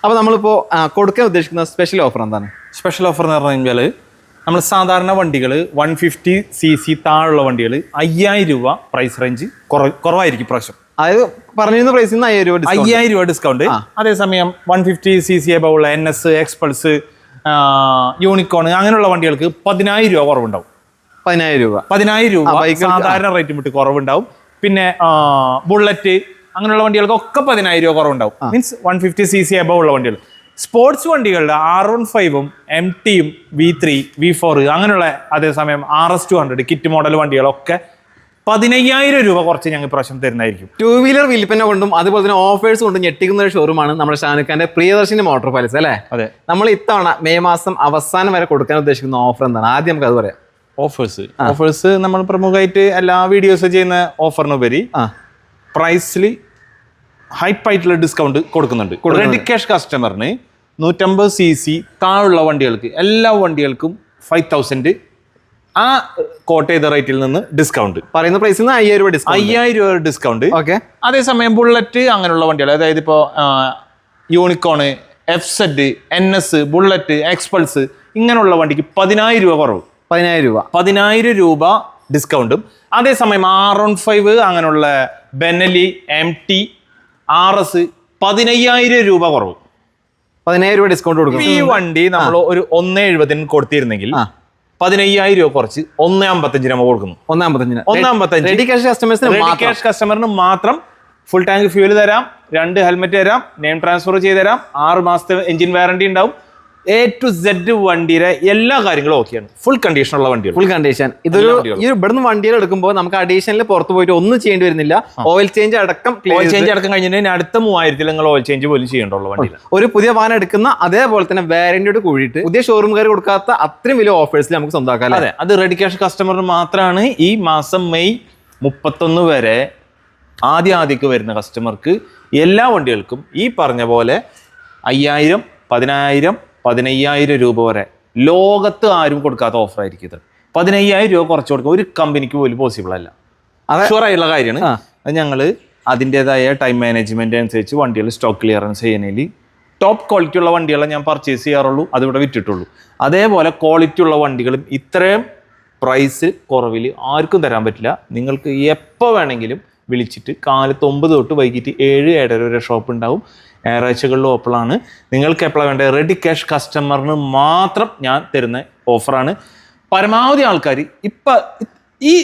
അപ്പോൾ നമ്മളിപ്പോൾ കൊടുക്കാൻ ഉദ്ദേശിക്കുന്ന സ്പെഷ്യൽ ഓഫർ എന്താണ്? സ്പെഷ്യൽ ഓഫർ എന്ന് പറഞ്ഞു കഴിഞ്ഞാൽ നമ്മൾ സാധാരണ വണ്ടികൾ 150cc താഴെയുള്ള വണ്ടികൾ 5000 രൂപ പ്രൈസ് റേഞ്ച് കുറവായിരിക്കും പ്രാവശ്യം. അതായത് പറഞ്ഞിരുന്ന പ്രൈസിൽ നിന്ന് 5000 രൂപ ഡിസ്കൗണ്ട്. അതേസമയം 150cc എബവുള്ള NS, എക്സ്പൾസ്, യൂണിക്കോൺ അങ്ങനെയുള്ള വണ്ടികൾക്ക് 10000 രൂപ കുറവുണ്ടാവും. 10000 രൂപ സാധാരണ റേറ്റ് വിട്ട് കുറവുണ്ടാവും. പിന്നെ ബുള്ളറ്റ് അങ്ങനെയുള്ള വണ്ടികൾക്കൊക്കെ 10000 രൂപ കുറവുണ്ടാവും. മീൻസ് 150cc എബവ് ഉള്ള വണ്ടികൾ. സ്പോർട്സ് വണ്ടികളുടെ R15ഉം MTയും V3, V4 അങ്ങനെയുള്ള അതേസമയം RS200 കിറ്റ് മോഡൽ വണ്ടികളൊക്കെ 15000 രൂപ കുറച്ച് ഞങ്ങൾ പ്രാവശ്യം തരുന്നതായിരിക്കും. 2 വീലർ വിൽപ്പന കൊണ്ടും അതുപോലെ തന്നെ ഓഫേഴ്സ് കൊണ്ടും ഞെട്ടിക്കുന്ന ഒരു ഷോറൂമാണ് നമ്മുടെ ഷാനുഖാന്റെ പ്രിയദർശിനി മോട്ടോർ പാലസ് അല്ലേ? അതെ. നമ്മൾ ഇത്തവണ മെയ് മാസം അവസാനം വരെ കൊടുക്കാൻ ഉദ്ദേശിക്കുന്ന ഓഫർ എന്താണ്? ആദ്യം നമുക്ക് അത് പറയാം. ഓഫേഴ്സ് നമ്മൾ പ്രമുഖമായിട്ട് എല്ലാ വീഡിയോസ് ചെയ്യുന്ന ഓഫറിനുപരി പ്രൈസിൽ ഹൈപ്പായിട്ടുള്ള ഡിസ്കൗണ്ട് കൊടുക്കുന്നുണ്ട്. റെഡി ക്യാഷ് കസ്റ്റമറിന് 150cc താഴെയുള്ള വണ്ടികൾക്ക് എല്ലാ വണ്ടികൾക്കും 5000 ആ കോട്ട് ചെയ്ത റേറ്റിൽ നിന്ന് ഡിസ്കൗണ്ട്. പറയുന്ന പ്രൈസിൽ നിന്ന് 5000 രൂപ ഡിസ്കൗണ്ട്. ഓക്കെ. അതേസമയം ബുള്ളറ്റ് അങ്ങനെയുള്ള വണ്ടികൾ, അതായത് ഇപ്പോൾ Unicorn, FZ, NS, bullet, Xpulse ഇങ്ങനെയുള്ള വണ്ടിക്ക് 10000 രൂപ കുറവ്. 10000 രൂപ ഡിസ്കൗണ്ടും. അതേസമയം R15 അങ്ങനെയുള്ള ബെനലി, MT, RS 15000 രൂപ കുറവ്. 10000 രൂപ ഡിസ്കൗണ്ട് കൊടുക്കും. ഈ വണ്ടി നമ്മൾ ഒരു 170 കൊടുത്തിരുന്നെങ്കിൽ 15000 രൂപ കുറച്ച് 155 നമ്മൾ കൊടുക്കുന്നു. 155 റെഡി ക്യാഷ് കസ്റ്റമറിന് മാത്രം. ഫുൾ ടാങ്ക് ഫ്യൂല് തരാം, 2 ഹെൽമെറ്റ് തരാം, നെയിം ട്രാൻസ്ഫർ ചെയ്ത് തരാം, 6 മാസത്തെ എഞ്ചിൻ വാറണ്ടി ഉണ്ടാവും. A to Z വണ്ടിയുടെ എല്ലാ കാര്യങ്ങളും ഓക്കെയാണ്. ഫുൾ കണ്ടീഷൻ ഉള്ള വണ്ടിയാണ്. Full condition. ഈ ഇവിടുന്ന് വണ്ടികൾ എടുക്കുമ്പോൾ നമുക്ക് അഡീഷണൽ പുറത്ത് പോയിട്ട് ഒന്നും ചെയ്യേണ്ടി വരുന്നില്ല. ഓയിൽ ചേഞ്ച് അടക്കം കഴിഞ്ഞിട്ട് അടുത്ത 3000 നിങ്ങൾ ഓയിൽ ചേഞ്ച് പോലും ചെയ്യേണ്ടുള്ള വണ്ടിയിൽ ഒരു പുതിയ വാഹനം എടുക്കുന്ന അതേപോലെ തന്നെ വാറന്റിയോട് കൂടിയിട്ട് പുതിയ ഷോറൂമുകാർ കൊടുക്കാത്ത അത്രയും വലിയ ഓഫേഴ്സിൽ നമുക്ക് സ്വന്തമാക്കാം. അതെ, അത് റെഡി ക്യാഷ് കസ്റ്റമറിന് മാത്രമാണ്. ഈ മാസം മെയ് 31 വരെ ആദ്യക്ക് വരുന്ന കസ്റ്റമർക്ക് എല്ലാ വണ്ടികൾക്കും ഈ പറഞ്ഞ പോലെ 5000, 10000, 15000 രൂപ വരെ ലോകത്ത് ആരും കൊടുക്കാത്ത ഓഫർ ആയിരിക്കും ഇത്. 15000 രൂപ കുറച്ച് കൊടുക്കുക ഒരു കമ്പനിക്ക് പോലും പോസിബിൾ അല്ല. ഷുവറായുള്ള കാര്യമാണ്. അത് ഞങ്ങൾ അതിൻ്റെതായ ടൈം മാനേജ്മെന്റ് അനുസരിച്ച് വണ്ടികൾ സ്റ്റോക്ക് ക്ലിയറൻസ് ചെയ്യുന്നതിൽ ടോപ്പ് ക്വാളിറ്റി ഉള്ള വണ്ടികളെ ഞാൻ പർച്ചേസ് ചെയ്യാറുള്ളൂ, അതിവിടെ വിറ്റിട്ടുള്ളൂ. അതേപോലെ ക്വാളിറ്റി ഉള്ള വണ്ടികളും ഇത്രയും പ്രൈസ് കുറവിൽ ആർക്കും തരാൻ പറ്റില്ല. നിങ്ങൾക്ക് എപ്പോൾ വേണമെങ്കിലും വിളിച്ചിട്ട് കാലത്ത് 9 തൊട്ട് വൈകിട്ട് 7-7:30 വരെ ഷോപ്പ് ഉണ്ടാവും. ഞായറാഴ്ചകളിൽ ഓപ്പണാണ്. നിങ്ങൾക്ക് എപ്പോഴാണ് വേണ്ടത്? റെഡി ക്യാഷ് കസ്റ്റമറിന് മാത്രം ഞാൻ തരുന്ന ഓഫറാണ്. പരമാവധി ആൾക്കാർ ഇപ്പം ഈ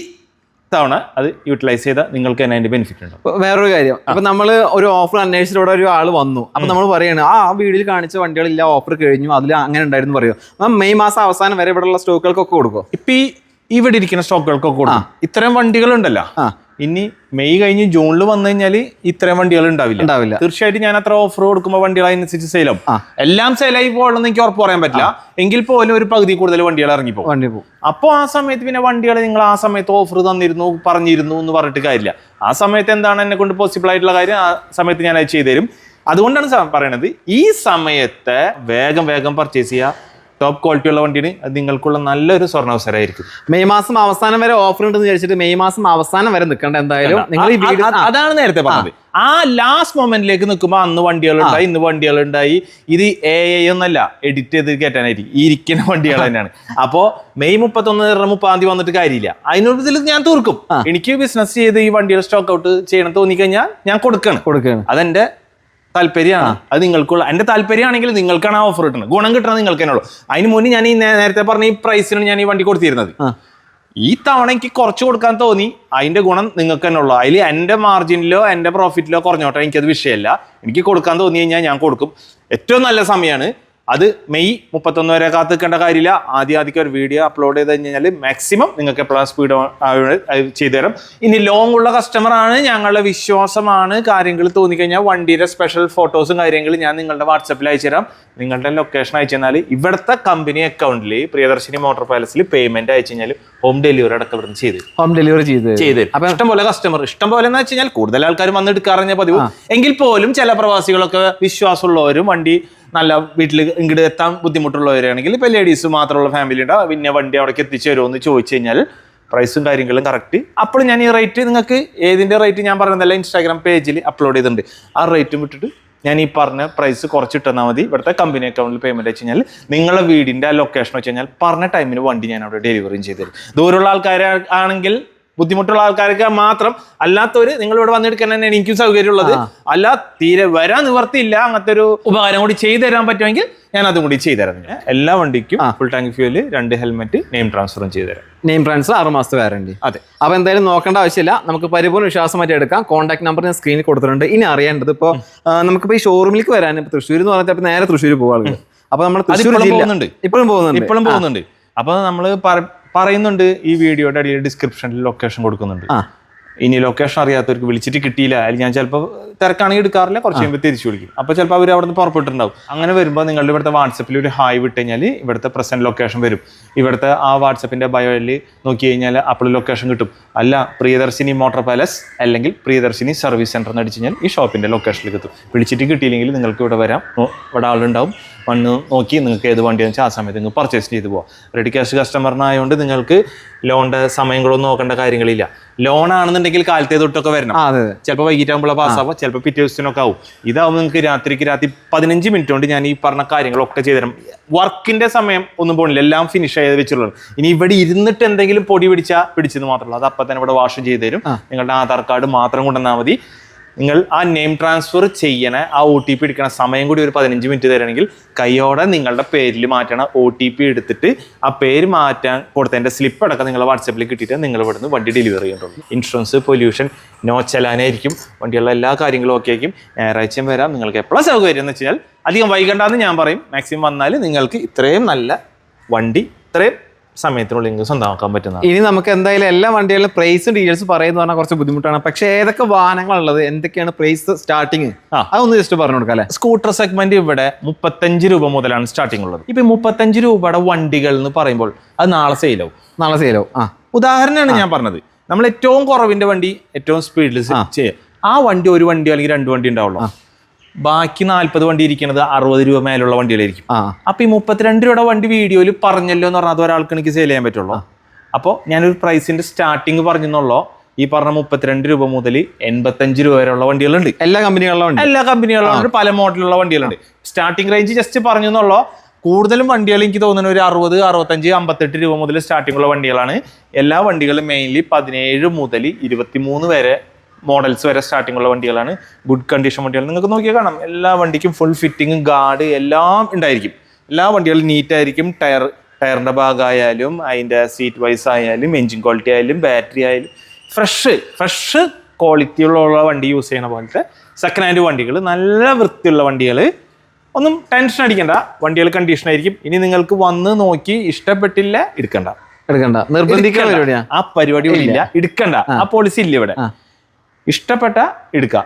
തവണ അത് യൂട്ടിലൈസ് ചെയ്താൽ നിങ്ങൾക്ക് തന്നെ അതിന്റെ ബെനിഫിറ്റ് ഉണ്ട്. വേറൊരു കാര്യം, അപ്പൊ നമ്മൾ ഒരു ഓഫർ അന്വേഷിച്ചിട്ട് ഒരു ആൾ വന്നു, അപ്പൊ നമ്മൾ പറയാണ് ആ വീഡിയോയിൽ കാണിച്ച വണ്ടികളില്ല, ഓഫർ കഴിഞ്ഞു, അതിൽ അങ്ങനെ ഉണ്ടായിരുന്നു പറയുമോ? മെയ് മാസം അവസാനം വരെ ഇവിടെയുള്ള സ്റ്റോക്കുകൾക്കൊക്കെ കൊടുക്കും. ഇപ്പൊ ഇവിടെ ഇരിക്കുന്ന സ്റ്റോക്കുകൾക്കൊക്കെ കൊടുക്കും. ഇത്തരം വണ്ടികളുണ്ടല്ലോ. ഇനി മെയ് കഴിഞ്ഞ് ജൂണിൽ വന്നു കഴിഞ്ഞാൽ ഇത്രയും വണ്ടികൾ ഉണ്ടാവില്ല. തീർച്ചയായിട്ടും ഞാൻ അത്ര ഓഫർ കൊടുക്കുമ്പോൾ വണ്ടികൾ അതിനനുസരിച്ച് സെയിലാവും. എല്ലാം സെയിലായി പോകണമെന്ന് എനിക്ക് ഉറപ്പ് പറയാൻ പറ്റില്ല. എങ്കിൽ പോലും ഒരു പകുതി കൂടുതൽ വണ്ടികൾ ഇറങ്ങിപ്പോകും. അപ്പോൾ ആ സമയത്ത് പിന്നെ വണ്ടികൾ നിങ്ങൾ ആ സമയത്ത് ഓഫർ തന്നിരുന്നു, പറഞ്ഞിരുന്നു എന്ന് പറഞ്ഞിട്ട് കാര്യമില്ല. ആ സമയത്ത് എന്താണ് എന്നെ കൊണ്ട് പോസിബിൾ ആയിട്ടുള്ള കാര്യം, ആ സമയത്ത് ഞാൻ അത് ചെയ്തു തരും. അതുകൊണ്ടാണ് പറയണത്, ഈ സമയത്ത് വേഗം പർച്ചേസ് ചെയ്യുക. ടോപ്പ് ക്വാളിറ്റി ഉള്ള വണ്ടിയാണ്. അത് നിങ്ങൾക്കുള്ള നല്ലൊരു സ്വർണ്ണാവസരമായിരിക്കും. മെയ് മാസം അവസാനം വരെ ഓഫർ ഉണ്ടെന്ന് വിചാരിച്ചിട്ട് മെയ് മാസം അവസാനം വരെ നിൽക്കേണ്ട. എന്തായാലും നിങ്ങൾ ഈ വീഡിയോ അതാണ് നേരത്തെ പറഞ്ഞത്. ആ ലാസ്റ്റ് മൊമെന്റിലേക്ക് നിൽക്കുമ്പോൾ അന്ന് വണ്ടികളുണ്ടായി, ഇന്ന് വണ്ടികളുണ്ടായി. ഇത് AI ഒന്നല്ല, എഡിറ്റ് ചെയ്ത് കയറ്റാനായിരിക്കും. ഈ ഇരിക്കുന്ന വണ്ടികൾ തന്നെയാണ്. അപ്പോൾ മെയ് 31, 30 വന്നിട്ട് കാര്യമില്ല. അതിനുള്ളിൽ ഞാൻ തീർക്കും. എനിക്ക് ബിസിനസ് ചെയ്ത് ഈ വണ്ടികൾ സ്റ്റോക്ക് ഔട്ട് ചെയ്യണം തോന്നിക്കഴിഞ്ഞാൽ ഞാൻ കൊടുക്കണം. അതെന്റെ താല്പര്യമാണ്. അത് നിങ്ങൾക്കുള്ള എന്റെ താല്പര്യമാണെങ്കിൽ നിങ്ങൾക്കാണ് ആ ഓഫർ കിട്ടുന്നത്. ഗുണം കിട്ടണം നിങ്ങൾക്ക് തന്നെ ഉള്ളൂ. അതിന് മുന്നേ ഞാൻ ഈ നേരത്തെ പറഞ്ഞ ഈ പ്രൈസിനാണ് ഞാൻ ഈ വണ്ടി കൊടുത്തിരുന്നത്. ഈ തവണ എനിക്ക് കുറച്ച് കൊടുക്കാൻ തോന്നി, അതിന്റെ ഗുണം നിങ്ങൾക്ക് തന്നെ ഉള്ളൂ. അതിൽ എന്റെ മാർജിനിലോ എന്റെ പ്രോഫിറ്റിലോ കുറഞ്ഞോട്ടെ, എനിക്കത് വിഷയമല്ല. എനിക്ക് കൊടുക്കാൻ തോന്നി കഴിഞ്ഞാൽ ഞാൻ കൊടുക്കും. ഏറ്റവും നല്ല സമയമാണ് അത്. മെയ് 31 വരെ കാത്ത് നിൽക്കേണ്ട കാര്യമില്ല. ആദ്യം ഒരു വീഡിയോ അപ്ലോഡ് ചെയ്ത് കഴിഞ്ഞാൽ മാക്സിമം നിങ്ങൾക്ക് എപ്പോഴാണ് സ്പീഡ് ചെയ്തു തരാം. ഇനി ലോങ് ഉള്ള കസ്റ്റമറാണ്, ഞങ്ങളുടെ വിശ്വാസമാണ്. കാര്യങ്ങൾ തോന്നിക്കഴിഞ്ഞാൽ വണ്ടിയുടെ സ്പെഷ്യൽ ഫോട്ടോസും കാര്യങ്ങളും ഞാൻ നിങ്ങളുടെ വാട്സപ്പിൽ അയച്ചു തരാം. നിങ്ങളുടെ ലൊക്കേഷൻ അയച്ചു തന്നാൽ ഇവിടുത്തെ കമ്പനി അക്കൗണ്ടിൽ പ്രിയദർശിനി മോട്ടോർ പാലസിൽ പേയ്മെന്റ് അയച്ചു കഴിഞ്ഞാൽ ഹോം ഡെലിവറി അടക്കം ഇവിടുന്ന് ചെയ്ത് അപ്പൊ ഇഷ്ടംപോലെ കസ്റ്റമർ, ഇഷ്ടംപോലെ എന്ന് വെച്ച് കഴിഞ്ഞാൽ കൂടുതൽ ആൾക്കാർ വന്ന് എടുക്കാറിഞ്ഞ പതിവ്. എങ്കിൽ പോലും ചില പ്രവാസികളൊക്കെ വിശ്വാസമുള്ളവരും വണ്ടി നല്ല വീട്ടിൽ ഇങ്ങോട്ട് എത്താൻ ബുദ്ധിമുട്ടുള്ളവരാണെങ്കിൽ ഇപ്പൊ ലേഡീസ് മാത്രമുള്ള ഫാമിലി ഉണ്ടാവും, പിന്നെ വണ്ടി അവിടേക്ക് എത്തിച്ചു തരുമോ എന്ന് ചോദിച്ചു കഴിഞ്ഞാൽ പ്രൈസും കാര്യങ്ങളും കറക്റ്റ്. അപ്പോൾ ഞാൻ ഈ റേറ്റ് നിങ്ങൾക്ക് ഏതിന്റെ റേറ്റ് ഞാൻ പറയുന്നതല്ല, ഇൻസ്റ്റാഗ്രാം പേജിൽ അപ്ലോഡ് ചെയ്തിട്ടുണ്ട്. ആ റേറ്റും വിട്ടിട്ട് ഞാൻ ഈ പറഞ്ഞ പ്രൈസ് കുറച്ചിട്ടെന്നാൽ മതി. ഇവിടുത്തെ കമ്പനി അക്കൗണ്ടിൽ പേയ്മെന്റ് വെച്ച് കഴിഞ്ഞാൽ നിങ്ങളുടെ വീടിന്റെ ആ ലൊക്കേഷൻ വെച്ച് കഴിഞ്ഞാൽ പറഞ്ഞ ടൈമിന് വണ്ടി ഞാൻ അവിടെ ഡെലിവറിയും ചെയ്തു തരും. ദൂരമുള്ള ആൾക്കാർ ആണെങ്കിൽ, ബുദ്ധിമുട്ടുള്ള ആൾക്കാർക്ക് മാത്രം, അല്ലാത്തവര് നിങ്ങൾ ഇവിടെ വന്നെടുക്കാൻ തന്നെ എനിക്കും സൗകര്യമുള്ളത്. അല്ല തീരെ വരാൻ നിവർത്തിയില്ല, അങ്ങനത്തെ ഒരു ഉപകാരം കൂടി ചെയ്തു തരാൻ പറ്റുമെങ്കിൽ ഞാൻ അതും കൂടി ചെയ്തു തരാം. എല്ലാ വണ്ടിക്കും full tank fuel, 2 helmet, name ട്രാൻസ്ഫറും ചെയ്തു തരാം. നെയിം ട്രാൻസ്ഫർ 6 മാസത്തെ വാറണ്ടി. അതെ. അപ്പൊ എന്തായാലും നോക്കേണ്ട ആവശ്യമില്ല, നമുക്ക് പരിപൂർണ്ണ വിശ്വാസമായിട്ട് എടുക്കാം. കോൺടാക്ട് നമ്പർ ഞാൻ സ്ക്രീനിൽ കൊടുത്തിട്ടുണ്ട്. ഇനി അറിയേണ്ടത് ഇപ്പോൾ നമുക്കിപ്പോൾ ഈ ഷോറൂമിലേക്ക് വരാൻ ഇപ്പൊ തൃശ്ശൂർ എന്ന് പറഞ്ഞാൽ നേരെ തൃശ്ശൂർ പോകുക. അപ്പൊ നമ്മൾ ഇപ്പോഴും പോകുന്നുണ്ട്. അപ്പൊ നമ്മള് പറയുന്നുണ്ട് ഈ വീഡിയോയുടെ അടിയിൽ ഡിസ്ക്രിപ്ഷനിൽ ലൊക്കേഷൻ കൊടുക്കുന്നുണ്ട്. ഇനി ലൊക്കേഷൻ അറിയാത്തവർക്ക് വിളിച്ചിട്ട് കിട്ടിയില്ല, അല്ലെങ്കിൽ ഞാൻ ചിലപ്പോൾ തിരക്കാണെങ്കിൽ എടുക്കാറില്ല, കുറച്ച് കഴിയുമ്പോൾ തിരിച്ചു വിളിക്കും. അപ്പോൾ ചിലപ്പോൾ അവർ അവിടെ നിന്ന് പുറപ്പെട്ടിട്ടുണ്ടാവും. അങ്ങനെ വരുമ്പോൾ നിങ്ങളുടെ ഇവിടുത്തെ വാട്സപ്പിൽ ഒരു ഹായ് വിട്ട് കഴിഞ്ഞാൽ ഇവിടുത്തെ പ്രസന്റ് ലൊക്കേഷൻ വരും. ഇവിടുത്തെ ആ വാട്സപ്പിന്റെ ബയോയിൽ നോക്കി കഴിഞ്ഞാൽ അപ്പോൾ ലൊക്കേഷൻ കിട്ടും. അല്ല പ്രിയദർശിനി മോട്ടോർ പാലസ് അല്ലെങ്കിൽ പ്രിയദർശിനി സർവീസ് സെന്റർ എന്ന് അടിച്ചു കഴിഞ്ഞാൽ ഈ ഷോപ്പിന്റെ ലൊക്കേഷനിലേക്ക് എത്തും. വിളിച്ചിട്ട് കിട്ടിയില്ലെങ്കിൽ നിങ്ങൾക്ക് ഇവിടെ വരാം, ഇവിടെ ആളുണ്ടാവും, വന്ന് നോക്കി നിങ്ങൾക്ക് ഏത് വണ്ടിയാണെന്ന് വെച്ചാൽ ആ സമയത്ത് നിങ്ങൾക്ക് പർച്ചേസ് ചെയ്ത് പോകാം. റെഡി ക്യാഷ് കസ്റ്റമറിനായതുകൊണ്ട് നിങ്ങൾക്ക് ലോണിന്റെ സമയങ്ങളൊന്നും നോക്കേണ്ട കാര്യങ്ങളില്ല. ലോൺ ആണെന്നുണ്ടെങ്കിൽ കാലത്തെ തൊട്ടൊക്കെ വരണം. ചിലപ്പോൾ വൈകിട്ടാകുമ്പോൾ പാസ്സാവും, ചിലപ്പോൾ പിറ്റേ ദിവസത്തിനൊക്കെ ആവും. ഇതാവുമ്പോൾ നിങ്ങൾക്ക് രാത്രി 15 മിനിറ്റ് കൊണ്ട് ഞാൻ ഈ പറഞ്ഞ കാര്യങ്ങളൊക്കെ ചെയ്തുതരാം. വർക്കിന്റെ സമയം ഒന്നും പോണില്ല, എല്ലാം ഫിനിഷ് ചെയ്ത് വെച്ചുള്ളത്. ഇനി ഇവിടെ ഇരുന്നിട്ട് എന്തെങ്കിലും പൊടി പിടിച്ചെന്ന് മാത്രമല്ല, അത് അപ്പം തന്നെ ഇവിടെ വാഷ് ചെയ്ത് തരും. നിങ്ങളുടെ ആധാർ കാർഡ് മാത്രം കൊണ്ടുവന്നാൽ മതി. നിങ്ങൾ ആ നെയിം ട്രാൻസ്ഫർ ചെയ്യണ ആ OTP എടുക്കണ സമയം കൂടി ഒരു 15 മിനിറ്റ് തരണമെങ്കിൽ കൈയോടെ നിങ്ങളുടെ പേരിൽ മാറ്റണ OTP എടുത്തിട്ട് ആ പേര് മാറ്റാൻ കൊടുത്തതിൻ്റെ സ്ലിപ്പ് അടക്കം നിങ്ങളുടെ വാട്സാപ്പിൽ കിട്ടിയിട്ട് നിങ്ങൾ ഇവിടുന്ന് വണ്ടി ഡെലിവറി ചെയ്യേണ്ടുള്ളൂ. ഇൻഷുറൻസ്, പൊല്യൂഷൻ, നോ ചലാനായിരിക്കും. വണ്ടിയുള്ള എല്ലാ കാര്യങ്ങളും ഒക്കെ ആയിരിക്കും. ഞായറാഴ്ചയും വരാം. നിങ്ങൾക്ക് എപ്പോഴും സൗകര്യം എന്ന് വെച്ച് കഴിഞ്ഞാൽ അധികം വൈകണ്ടെന്ന് ഞാൻ പറയും. മാക്സിമം വന്നാൽ നിങ്ങൾക്ക് ഇത്രയും നല്ല വണ്ടി ഇത്രയും സമയത്തിനുള്ളിൽ നിങ്ങൾക്ക് സ്വന്തമാക്കാൻ പറ്റുന്ന. ഇനി നമുക്ക് എന്തായാലും എല്ലാ വണ്ടികളുടെ പ്രൈസും ഡീറ്റെയിൽസ് പറയുന്നത് പറഞ്ഞാൽ കുറച്ച് ബുദ്ധിമുട്ടാണ്. പക്ഷേ ഏതൊക്കെ വാഹനങ്ങളുള്ളത്, എന്തൊക്കെയാണ് പ്രൈസ് സ്റ്റാർട്ടിങ്, അതൊന്ന് ജസ്റ്റ് പറഞ്ഞു കൊടുക്കാം അല്ലേ? സ്കൂട്ടർ സെഗ്മെന്റ് ഇവിടെ 35 രൂപ മുതലാണ് സ്റ്റാർട്ടിംഗ് ഉള്ളത്. ഇപ്പൊ 35 രൂപയുടെ വണ്ടികൾ എന്ന് പറയുമ്പോൾ അത് നാളെ സെയിലാവും. ഉദാഹരണമാണ് ഞാൻ പറഞ്ഞത്. നമ്മൾ ഏറ്റവും കുറവിന്റെ വണ്ടി ഏറ്റവും സ്പീഡിൽ ചെയ്യാം. ആ വണ്ടി ഒരു വണ്ടി അല്ലെങ്കിൽ 2 വണ്ടി ഉണ്ടാവുള്ളൂ. ബാക്കി 40 വണ്ടി ഇരിക്കുന്നത് 60 രൂപ മേലുള്ള വണ്ടികളായിരിക്കും. അപ്പൊ ഈ 32 രൂപയുടെ വണ്ടി വീഡിയോയിൽ പറഞ്ഞല്ലോ എന്ന് പറഞ്ഞാൽ അത് ഒരാൾക്ക് എനിക്ക് സെയിൽ ചെയ്യാൻ പറ്റുള്ളൂ. അപ്പോൾ ഞാനൊരു പ്രൈസിന്റെ സ്റ്റാർട്ടിങ് പറഞ്ഞെന്നുള്ളൂ. ഈ പറഞ്ഞ 32 രൂപ മുതൽ 85 രൂപ വരെയുള്ള വണ്ടികളുണ്ട്. എല്ലാ കമ്പനികളിലും പല മോഡലുള്ള വണ്ടികളുണ്ട്. സ്റ്റാർട്ടിംഗ് റേഞ്ച് ജസ്റ്റ് പറഞ്ഞെന്നുള്ളൂ. കൂടുതലും വണ്ടികൾ എനിക്ക് തോന്നുന്നു ഒരു 60, 65, 58 രൂപ മുതൽ സ്റ്റാർട്ടിംഗ് ഉള്ള വണ്ടികളാണ്. എല്ലാ വണ്ടികളും മെയിൻലി 17 മുതൽ 23 വരെ മോഡൽസ് വരെ സ്റ്റാർട്ടിംഗ് ഉള്ള വണ്ടികളാണ്. ഗുഡ് കണ്ടീഷൻ വണ്ടികൾ നിങ്ങൾക്ക് നോക്കിയാൽ കാണാം. എല്ലാ വണ്ടിക്കും ഫുൾ ഫിറ്റിംഗ്, ഗാർഡ് എല്ലാം ഉണ്ടായിരിക്കും. എല്ലാ വണ്ടികളും നീറ്റായിരിക്കും. ടയറിന്റെ ഭാഗമായാലും അതിൻ്റെ സീറ്റ് വൈസ് ആയാലും എൻജിൻ ക്വാളിറ്റി ആയാലും ബാറ്ററി ആയാലും ഫ്രഷ് ക്വാളിറ്റിയുള്ള വണ്ടി യൂസ് ചെയ്യുന്ന പോലത്തെ സെക്കൻഡ് ഹാൻഡ് വണ്ടികൾ, നല്ല വൃത്തിയുള്ള വണ്ടികൾ. ഒന്നും ടെൻഷൻ അടിക്കണ്ട, വണ്ടികൾ കണ്ടീഷൻ ആയിരിക്കും. ഇനി നിങ്ങൾക്ക് വന്ന് നോക്കി ഇഷ്ടപ്പെട്ടില്ല എടുക്കണ്ട, നിർബന്ധിക്കാൻ ആ പരിപാടി ഇല്ല, എടുക്കണ്ട. ആ പോളിസി ഇല്ല ഇവിടെ. ഇഷ്ടപ്പെട്ട എടുക്കുക,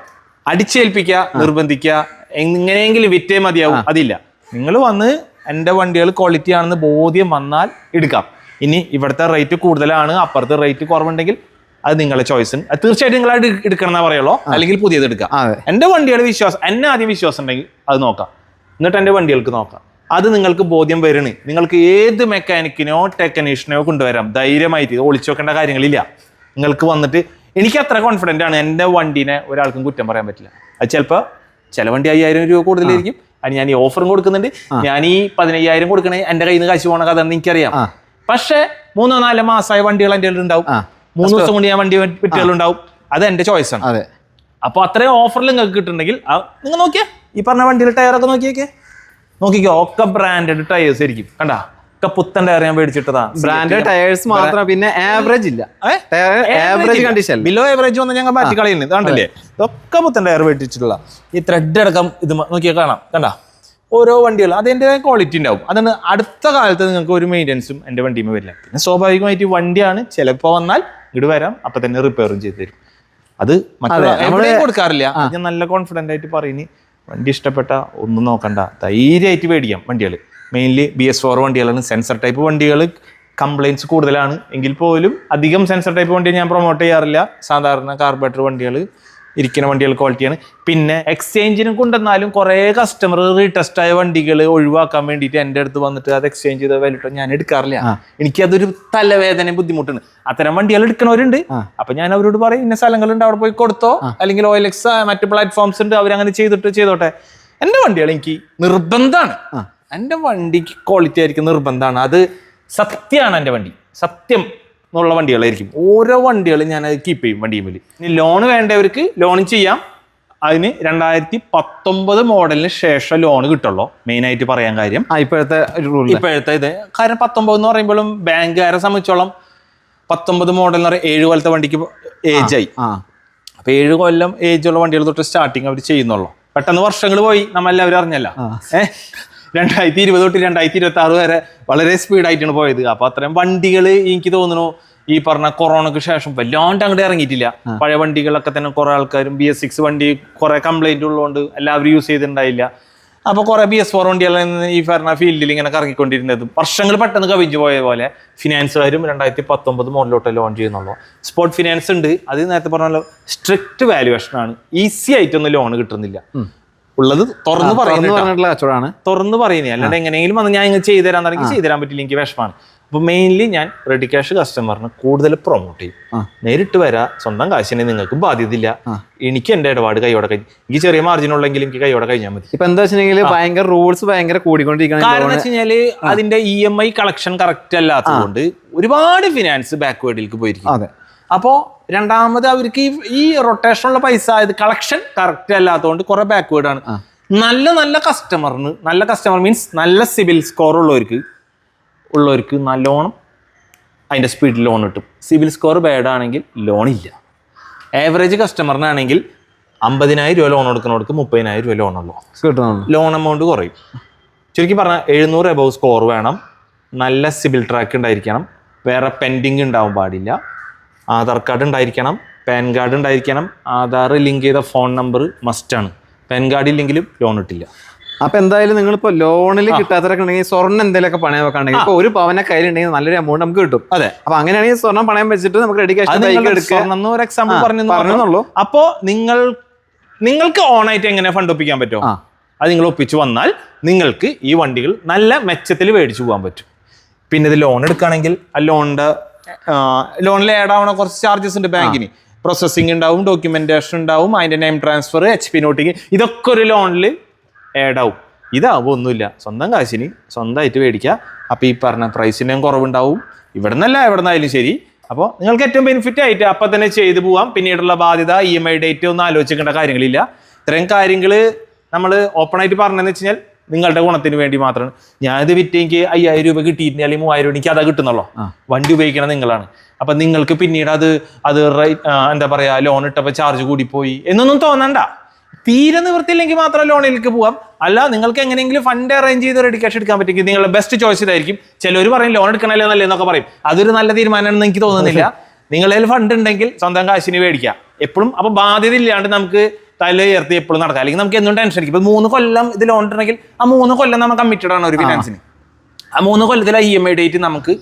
അടിച്ചേൽപ്പിക്കുക, നിർബന്ധിക്കുക, എങ്ങനെയെങ്കിലും വിറ്റേ മതിയാവും, അതില്ല. നിങ്ങൾ വന്ന് എൻ്റെ വണ്ടികൾ ക്വാളിറ്റി ആണെന്ന് ബോധ്യം വന്നാൽ എടുക്കാം. ഇനി ഇവിടുത്തെ റേറ്റ് കൂടുതലാണ്, അപ്പുറത്തെ റേറ്റ് കുറവുണ്ടെങ്കിൽ അത് നിങ്ങളുടെ ചോയ്സ്. അത് തീർച്ചയായിട്ടും നിങ്ങൾ എടുക്കണം എന്നാ പറയുള്ളൂ, അല്ലെങ്കിൽ പുതിയത് എടുക്കാം. എൻ്റെ വണ്ടികളുടെ വിശ്വാസം, എന്നെ ആദ്യം വിശ്വാസം ഉണ്ടെങ്കിൽ അത് നോക്കാം, എന്നിട്ട് എൻ്റെ വണ്ടികൾക്ക് നോക്കാം. അത് നിങ്ങൾക്ക് ബോധ്യം വരണേ. നിങ്ങൾക്ക് ഏത് മെക്കാനിക്കിനോ ടെക്നീഷ്യനോ കൊണ്ടുവരാം ധൈര്യമായിട്ട്. ഒളിച്ചു വെക്കേണ്ട കാര്യങ്ങളില്ല. നിങ്ങൾക്ക് വന്നിട്ട് എനിക്ക് അത്ര കോൺഫിഡൻ്റ് ആണ്, എൻ്റെ വണ്ടീനെ ഒരാൾക്കും കുറ്റം പറയാൻ പറ്റില്ല. അത് ചിലപ്പോൾ ചില വണ്ടി 5000 രൂപ കൂടുതലായിരിക്കും. അത് ഞാൻ ഈ ഓഫറും കൊടുക്കുന്നുണ്ട്. ഞാൻ ഈ 15000 കൊടുക്കണേ എൻ്റെ കയ്യിൽ നിന്ന് കാശ് പോകണ കഥ എനിക്കറിയാം. പക്ഷേ 3-4 മാസമായ വണ്ടികൾ എൻ്റെ ഉണ്ടാവും. 3 ദിവസം കൊണ്ട് ഞാൻ വണ്ടി വിറ്റുകളുണ്ടാവും. അത് എൻ്റെ ചോയ്സ് ആണ്. അപ്പോൾ അത്രയും ഓഫറിൽ നിങ്ങൾക്ക് കിട്ടുന്നുണ്ടെങ്കിൽ നിങ്ങൾ നോക്കിയാൽ ഈ പറഞ്ഞ വണ്ടിയിൽ ടയറൊക്കെ നോക്കിക്കോ, ഒക്കെ ബ്രാൻഡഡ് ടയേഴ്സ് ആയിരിക്കും. കണ്ടാ, ഒക്കെ പുത്തൻ ടയർ ഞാൻ മേടിച്ചിട്ടതാ. ബ്രാൻഡഡ് ടയേഴ്സ് മാത്രം, പിന്നെ ആവറേജ് ഇല്ല, ആവറേജ് കണ്ടീഷൻ, ബിലോ ആവറേജ് വന്ന് ഞങ്ങൾ മാറ്റി കളയുന്നത്. കണ്ടല്ലേ, ഇതൊക്കെ പുത്തൻ ടയർ മേടിച്ചിട്ടുള്ള. ഈ ത്രെഡ് അടക്കം ഇത് നോക്കിയാൽ കാണാം. കണ്ടാ, ഓരോ വണ്ടികളും അതിൻ്റെ ക്വാളിറ്റി ഉണ്ടാവും. അതാണ് അടുത്ത കാലത്ത് നിങ്ങൾക്ക് ഒരു മെയിൻ്റനൻസും എൻ്റെ വണ്ടിയുമേ വരില്ല. പിന്നെ സ്വാഭാവികമായിട്ട് വണ്ടിയാണ്, ചിലപ്പോൾ വന്നാൽ ഇങ്ങോട്ട് വരാം, അപ്പം തന്നെ റിപ്പയറും ചെയ്ത് തരും. അത് എവിടെയും കൊടുക്കാറില്ല. ഞാൻ നല്ല കോൺഫിഡൻ്റ് ആയിട്ട് പറയുന്നത്, വണ്ടി ഇഷ്ടപ്പെട്ട ഒന്നും നോക്കണ്ട, ധൈര്യമായിട്ട് മേടിക്കാം. വണ്ടികൾ മെയിൻലി BS4 വണ്ടികളാണ്. സെൻസർ ടൈപ്പ് വണ്ടികൾ കംപ്ലൈൻറ്റ്സ് കൂടുതലാണ് എങ്കിൽ പോലും അധികം സെൻസർ ടൈപ്പ് വണ്ടി ഞാൻ പ്രൊമോട്ട് ചെയ്യാറില്ല. സാധാരണ കാർബറേറ്റർ വണ്ടികൾ ഇരിക്കുന്ന വണ്ടികൾ ക്വാളിറ്റിയാണ്. പിന്നെ എക്സ്ചേഞ്ചിനും കൊണ്ടുവന്നാലും കുറേ കസ്റ്റമർ റീടെസ്റ്റ് ആയ വണ്ടികൾ ഒഴിവാക്കാൻ വേണ്ടിയിട്ട് എൻ്റെ അടുത്ത് വന്നിട്ട് അത് എക്സ്ചേഞ്ച് ചെയ്ത വിലട്ടോ ഞാൻ എടുക്കാറില്ല. എനിക്കതൊരു തലവേദന ബുദ്ധിമുട്ടുണ്ട്. അത്തരം വണ്ടികൾ എടുക്കണവരുണ്ട്. അപ്പൊ ഞാൻ അവരോട് പറയും ഇന്ന സ്ഥലങ്ങളുണ്ട് അവിടെ പോയി കൊടുത്തോ, അല്ലെങ്കിൽ OLX മറ്റു പ്ലാറ്റ്ഫോംസ് ഉണ്ട് അവരങ്ങനെ ചെയ്തോട്ടെ. എൻ്റെ വണ്ടികൾ എനിക്ക് നിർബന്ധമാണ്. എൻ്റെ വണ്ടിക്ക് ക്വാളിറ്റി ആയിരിക്കും നിർബന്ധമാണ്. അത് സത്യമാണ്. എൻ്റെ വണ്ടി സത്യം എന്നുള്ള വണ്ടികളായിരിക്കും. ഓരോ വണ്ടികളും ഞാൻ അത് കീപ്പ് ചെയ്യും വണ്ടിയിൽ. ഇനി ലോൺ വേണ്ടവർക്ക് ലോണും ചെയ്യാം. അതിന് 2019 മോഡലിന് ശേഷം ലോൺ കിട്ടുള്ളൂ. മെയിനായിട്ട് പറയാൻ കാര്യം ഇപ്പോഴത്തെ ഇത് കാരണം 19 എന്ന് പറയുമ്പോഴും ബാങ്കുകാരെ സംബന്ധിച്ചോളം 19 മോഡൽ എന്ന് പറയുമ്പോൾ 7 കൊല്ലത്തെ വണ്ടിക്ക് ഏജ് ആയി. അപ്പൊ 7 കൊല്ലം ഏജ് ഉള്ള വണ്ടികൾ തൊട്ട് സ്റ്റാർട്ടിങ് അവർ ചെയ്യുന്നുള്ളൂ. പെട്ടെന്ന് വർഷങ്ങൾ പോയി നമ്മളെല്ലാവരും അറിഞ്ഞല്ല. 2020 തൊട്ട് 2026 വരെ വളരെ സ്പീഡായിട്ടാണ് പോയത്. അപ്പൊ അത്രയും വണ്ടികൾ എനിക്ക് തോന്നുന്നു ഈ പറഞ്ഞ കൊറോണക്ക് ശേഷം വല്ലാണ്ട് അങ്ങോട്ട് ഇറങ്ങിയിട്ടില്ല. പഴയ വണ്ടികളൊക്കെ തന്നെ കുറെ ആൾക്കാരും BS6 വണ്ടി കുറെ കംപ്ലൈന്റ് ഉള്ളതുകൊണ്ട് എല്ലാവരും യൂസ് ചെയ്തിട്ടുണ്ടായില്ല. അപ്പൊ കുറെ BS4 വണ്ടികൾ ഈ പറഞ്ഞ ഫീൽഡിൽ ഇങ്ങനെ കറങ്ങിക്കൊണ്ടിരുന്നത് വർഷങ്ങൾ പെട്ടെന്ന് കവിഞ്ഞു പോയ പോലെ ഫിനാൻസുകാരും 2019 മോഡലോട്ട് ലോഞ്ച് ചെയ്യുന്നുള്ളൂ. സ്പോട്ട് ഫിനാൻസ് ഉണ്ട്. അത് നേരത്തെ പറഞ്ഞല്ലോ സ്ട്രിക്റ്റ് വാല്യുവേഷൻ ആണ്. ഈസി ആയിട്ടൊന്നും ലോൺ കിട്ടുന്നില്ല. ഉള്ളത് തുറന്ന് പറയുന്നത് അല്ലാണ്ട് എങ്ങനെയെങ്കിലും വന്ന് ഞാൻ ഇങ്ങനെ ചെയ്തു തരാൻ തുടങ്ങി ചെയ്തു തരാൻ പറ്റില്ല, എനിക്ക് വിഷമാണ്. അപ്പൊ മെയിൻലി ഞാൻ റെഡി ക്യാഷ് കസ്റ്റമറിന് കൂടുതൽ പ്രൊമോട്ട് ചെയ്യും. നേരിട്ട് വരാ, സ്വന്തം കാശിനെ നിങ്ങൾക്ക് ബാധ്യതയില്ല. എനിക്ക് എന്റെ ഇടപാട് കൈയോടെ കഴിഞ്ഞു. എനിക്ക് ചെറിയ മാർജിൻ ഉള്ളെങ്കിൽ എനിക്ക് കൈയോടെ കഴിഞ്ഞാൽ മതി. ഇപ്പൊ എന്താ വെച്ചിട്ടുണ്ടെങ്കിൽ ഭയങ്കര റൂൾസ് ഭയങ്കര കൂടിക്കൊണ്ടിരിക്കണം. കാരണം വെച്ച് കഴിഞ്ഞാല് അതിന്റെ EMI കളക്ഷൻ കറക്റ്റ് അല്ലാത്തതുകൊണ്ട് ഒരുപാട് ഫിനാൻസ് ബാക്ക്വേർഡിലേക്ക് പോയിരിക്കും. അപ്പോൾ രണ്ടാമത് അവർക്ക് ഈ റൊട്ടേഷനുള്ള പൈസ ഇത് കളക്ഷൻ കറക്റ്റ് അല്ലാത്തതുകൊണ്ട് കുറെ ബാക്ക്വേർഡ് ആണ്. നല്ല കസ്റ്റമർ മീൻസ് നല്ല സിബിൽ സ്കോർ ഉള്ളവർക്ക് നല്ലോണം അതിൻ്റെ സ്പീഡിൽ ലോൺ കിട്ടും. സിബിൽ സ്കോർ ബാഡ് ആണെങ്കിൽ ലോൺ ഇല്ല. ആവറേജ് കസ്റ്റമറിനാണെങ്കിൽ 50,000 രൂപ ലോൺ എടുക്കുന്നവർക്ക് 30,000 രൂപ ലോണുള്ളൂ. ലോൺ എമൗണ്ട് കുറയും. ചുരുക്കി പറഞ്ഞാൽ 700 എബവ് സ്കോർ വേണം. നല്ല സിബിൽ ട്രാക്ക് ഉണ്ടായിരിക്കണം. വേറെ പെൻഡിങ് ഉണ്ടാവാൻ പാടില്ല. ആധാർ കാർഡ് ഉണ്ടായിരിക്കണം. പാൻ കാർഡ് ഉണ്ടായിരിക്കണം. ആധാർ ലിങ്ക് ചെയ്ത ഫോൺ നമ്പർ മസ്റ്റാണ്. പാൻ കാർഡ് ഇല്ലെങ്കിലും ലോൺ കിട്ടില്ല. അപ്പൊ എന്തായാലും നിങ്ങളിപ്പോ ലോണിൽ കിട്ടാത്തവരൊക്കെ ഉണ്ടെങ്കിൽ സ്വർണ്ണം എന്തെങ്കിലുമൊക്കെ പണയം വെക്കാണെങ്കിൽ ഇപ്പൊ ഒരു പവനെ കയ്യിലുണ്ടെങ്കിൽ നല്ലൊരു എമൗണ്ട് നമുക്ക് കിട്ടും. അതെ. അപ്പൊ അങ്ങനെയാണെങ്കിൽ സ്വർണ്ണം പണയം വെച്ചിട്ട് നമുക്ക് റെഡി ക്യാഷ് ഒരു എക്സാമ്പിൾ പറഞ്ഞുള്ളൂ. അപ്പോ നിങ്ങൾക്ക് ഓണായിട്ട് എങ്ങനെ ഫണ്ട് ഒപ്പിക്കാൻ പറ്റുമോ അത് നിങ്ങൾ ഒപ്പിച്ചു വന്നാൽ നിങ്ങൾക്ക് ഈ വണ്ടികൾ നല്ല മെച്ചത്തിൽ മേടിച്ചു പോകാൻ പറ്റും. പിന്നെ ഇത് ലോൺ എടുക്കുകയാണെങ്കിൽ ആ ലോണിൽ ആഡ് ആവണ കുറച്ച് ചാർജസ് ഉണ്ട്. ബാങ്കിന് പ്രോസസ്സിംഗ് ഉണ്ടാവും, ഡോക്യുമെന്റേഷൻ ഉണ്ടാവും, അതിന്റെ നെയിം ട്രാൻസ്ഫർ, HP നോട്ടിങ്, ഇതൊക്കെ ഒരു ലോണിൽ ആഡ് ആവും. ഇതാവുമ്പോൾ ഒന്നുമില്ല, സ്വന്തം കാശിന് സ്വന്തമായിട്ട് മേടിക്കുക. അപ്പോൾ ഈ പറഞ്ഞ പ്രൈസിനും കുറവുണ്ടാവും. ഇവിടെ നിന്നായാലും ശരി. അപ്പോൾ നിങ്ങൾക്ക് ഏറ്റവും ബെനിഫിറ്റ് ആയിട്ട് അപ്പം തന്നെ ചെയ്തു പോവാം. പിന്നീടുള്ള ബാധ്യത, EMI ഡേറ്റ് ഒന്നും ആലോചിക്കേണ്ട കാര്യങ്ങളില്ല. ഇത്രയും കാര്യങ്ങൾ നമ്മൾ ഓപ്പൺ ആയിട്ട് പറഞ്ഞതെന്ന് വെച്ച് കഴിഞ്ഞാൽ നിങ്ങളുടെ ഗുണത്തിന് വേണ്ടി മാത്രമാണ്. ഞാനിത് വിറ്റ് എനിക്ക് 5,000 രൂപ കിട്ടിയിട്ട് അല്ലെങ്കിൽ 3,000 രൂപ എനിക്ക് അതാ കിട്ടുന്നുള്ളൂ. വണ്ടി ഉപയോഗിക്കണം നിങ്ങളാണ്. അപ്പം നിങ്ങൾക്ക് പിന്നീട് അത് എന്താ പറയുക, ലോൺ ഇട്ടപ്പോൾ ചാർജ് കൂടിപ്പോയി എന്നൊന്നും തോന്നണ്ട. തീരെ നിവൃത്തിയില്ലെങ്കിൽ മാത്രം ലോണിലേക്ക് പോവാം. അല്ല, നിങ്ങൾക്ക് എങ്ങനെയെങ്കിലും ഫണ്ട് അറേഞ്ച് ചെയ്ത് റെഡി ക്യാഷ് എടുക്കാൻ പറ്റുമെങ്കിൽ നിങ്ങളുടെ ബെസ്റ്റ് ചോയ്സ് ഇതായിരിക്കും. ചിലർ പറയും ലോൺ എടുക്കണല്ലേ നല്ലതെന്നൊക്കെ പറയും. അതൊരു നല്ല തീരുമാനമാണെന്ന് എനിക്ക് തോന്നുന്നില്ല. നിങ്ങളുടെ ഫണ്ട് ഉണ്ടെങ്കിൽ സ്വന്തം കാശിന് മേടിക്കാം എപ്പോഴും. അപ്പൊ ബാധ്യത ഇല്ലാണ്ട് നമുക്ക് തല ഉയർത്തി എപ്പോഴും നടക്കാം. അല്ലെങ്കിൽ നമുക്ക് എന്നും ടെൻഷൻ ആയിരിക്കും. ഇപ്പൊ 3 കൊല്ലം ഇത് ലോൺ ഉണ്ടെങ്കിൽ ആ 3 കൊല്ലം നമ്മൾ കമ്മിറ്റഡ് ആണ് ഒരു ഫിനാൻസിന്. ആ 3 കൊല്ലത്തിൽ EMI ഡേറ്റ് നമുക്ക്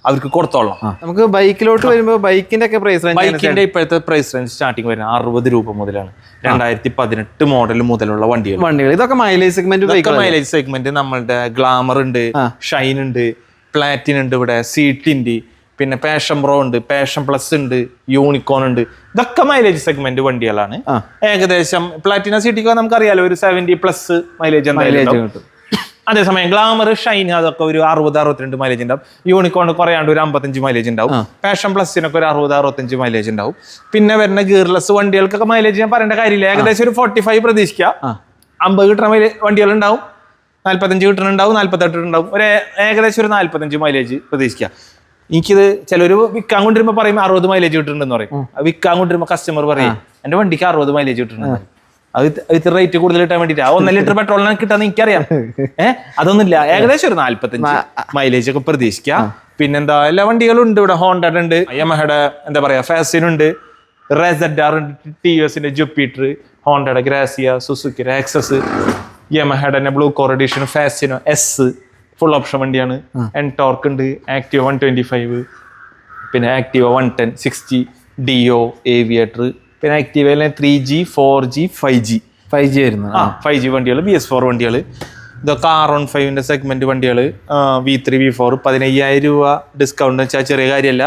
അവർക്ക് കൊടുത്തോളാം. നമുക്ക് ബൈക്കിലോട്ട് വരുമ്പോൾ ബൈക്കിന്റെ ഒക്കെ ബൈക്കിന്റെ ഇപ്പോഴത്തെ പ്രൈസ് റേഞ്ച് സ്റ്റാർട്ടിങ് വരുന്നത് 60 രൂപ മുതലാണ്. 2018 മോഡൽ മുതലുള്ള വണ്ടികൾ. ഇതൊക്കെ മൈലേജ് സെഗ്മെന്റ് നമ്മളുടെ ഗ്ലാമർ ഉണ്ട്, ഷൈൻ ഉണ്ട്, പ്ലാറ്റിൻ ഉണ്ട്, ഇവിടെ സീറ്റിന്റെ, പിന്നെ പാഷൻ പ്രോ ഉണ്ട്, പാഷൻ പ്ലസ് ഉണ്ട്, യൂണിക്കോൺ ഉണ്ട്. ഇതൊക്കെ മൈലേജ് സെഗ്മെന്റ് വണ്ടികളാണ്. ഏകദേശം പ്ലാറ്റിന സിറ്റിക്ക് നമുക്കറിയാലോ ഒരു 70+ മൈലേജ് എന്തായാലും. അതേസമയം ഗ്ലാമർ, ഷൈൻ അതൊക്കെ ഒരു 60-62 മൈലേജ് ഉണ്ടാവും. യൂണിക്കോൺ കുറയാണ്ട് ഒരു 55 മൈലേജ് ഉണ്ടാവും. പാഷൻ പ്ലസിനൊക്കെ ഒരു 60-65 മൈലേജ് ഉണ്ടാവും. പിന്നെ വരുന്ന ഗിയർലെസ് വണ്ടികൾക്കൊക്കെ മൈലേജ് ഞാൻ പറയേണ്ട കാര്യമില്ല. ഏകദേശം ഒരു 45 പ്രതീക്ഷിക്കുക. 50 കിട്ടുന്ന വണ്ടികൾ ഉണ്ടാവും, 45 കിട്ടുന്നുണ്ടാവും, 48 ഉണ്ടാവും. ഏകദേശം ഒരു 45 മൈലേജ് പ്രതീക്ഷിക്കുക. എനിക്കിത് ചിലർ വിൽക്കാൻ കൊണ്ടിരുമ്പോൾ പറയും 60 മൈലേജ് കിട്ടുന്നുണ്ടെന്ന് പറയും. വിൽക്കാൻ കൊണ്ടിരുമ്പോൾ കസ്റ്റമർ പറയും എന്റെ വണ്ടിക്ക് 60 മൈലേജ് കിട്ടുന്നുണ്ട്. അത് റേറ്റ് കൂടുതൽ കിട്ടാൻ വേണ്ടിട്ട് 1 ലിറ്റർ പെട്രോളിനാണ് കിട്ടാന്ന് എനിക്കറിയാം. അതൊന്നുമില്ല, ഏകദേശം ഒരു 45 മൈലേജ് ഒക്കെ പ്രതീക്ഷിക്കാം. പിന്നെന്താ, എല്ലാ വണ്ടികളും ഉണ്ട് ഇവിടെ. ഹോണ്ട ഉണ്ട്, യമഹയുടെ എന്താ പറയാ ഫാസിൻ ഉണ്ട്, ZR ഉണ്ട്, TVS ജുപ്പിറ്റർ, ഹോണ്ടയുടെ ഗ്രാസിയ, സുസുക്കിയുടെ ആക്സസ്, യമഹയുടെ blue core edition, Fascino S full option വണ്ടിയാണ്. എൻടോർക്ക് ഉണ്ട്, ആക്ടിവ 125, പിന്നെ ആക്ടിവ 110, 60, ഡിയോ, ഏവിയേറ്റർ, പിന്നെ ആക്റ്റീവയിലെ 3G 4G 5G വരുന്നു. 5G വണ്ടികൾ, BS4 വണ്ടികൾ, ഇതൊക്കെ R15 സെഗ്മെന്റ് വണ്ടികൾ, V3 V4 15,000 രൂപ ഡിസ്കൗണ്ട് വെച്ചാൽ ചെറിയ കാര്യമല്ല,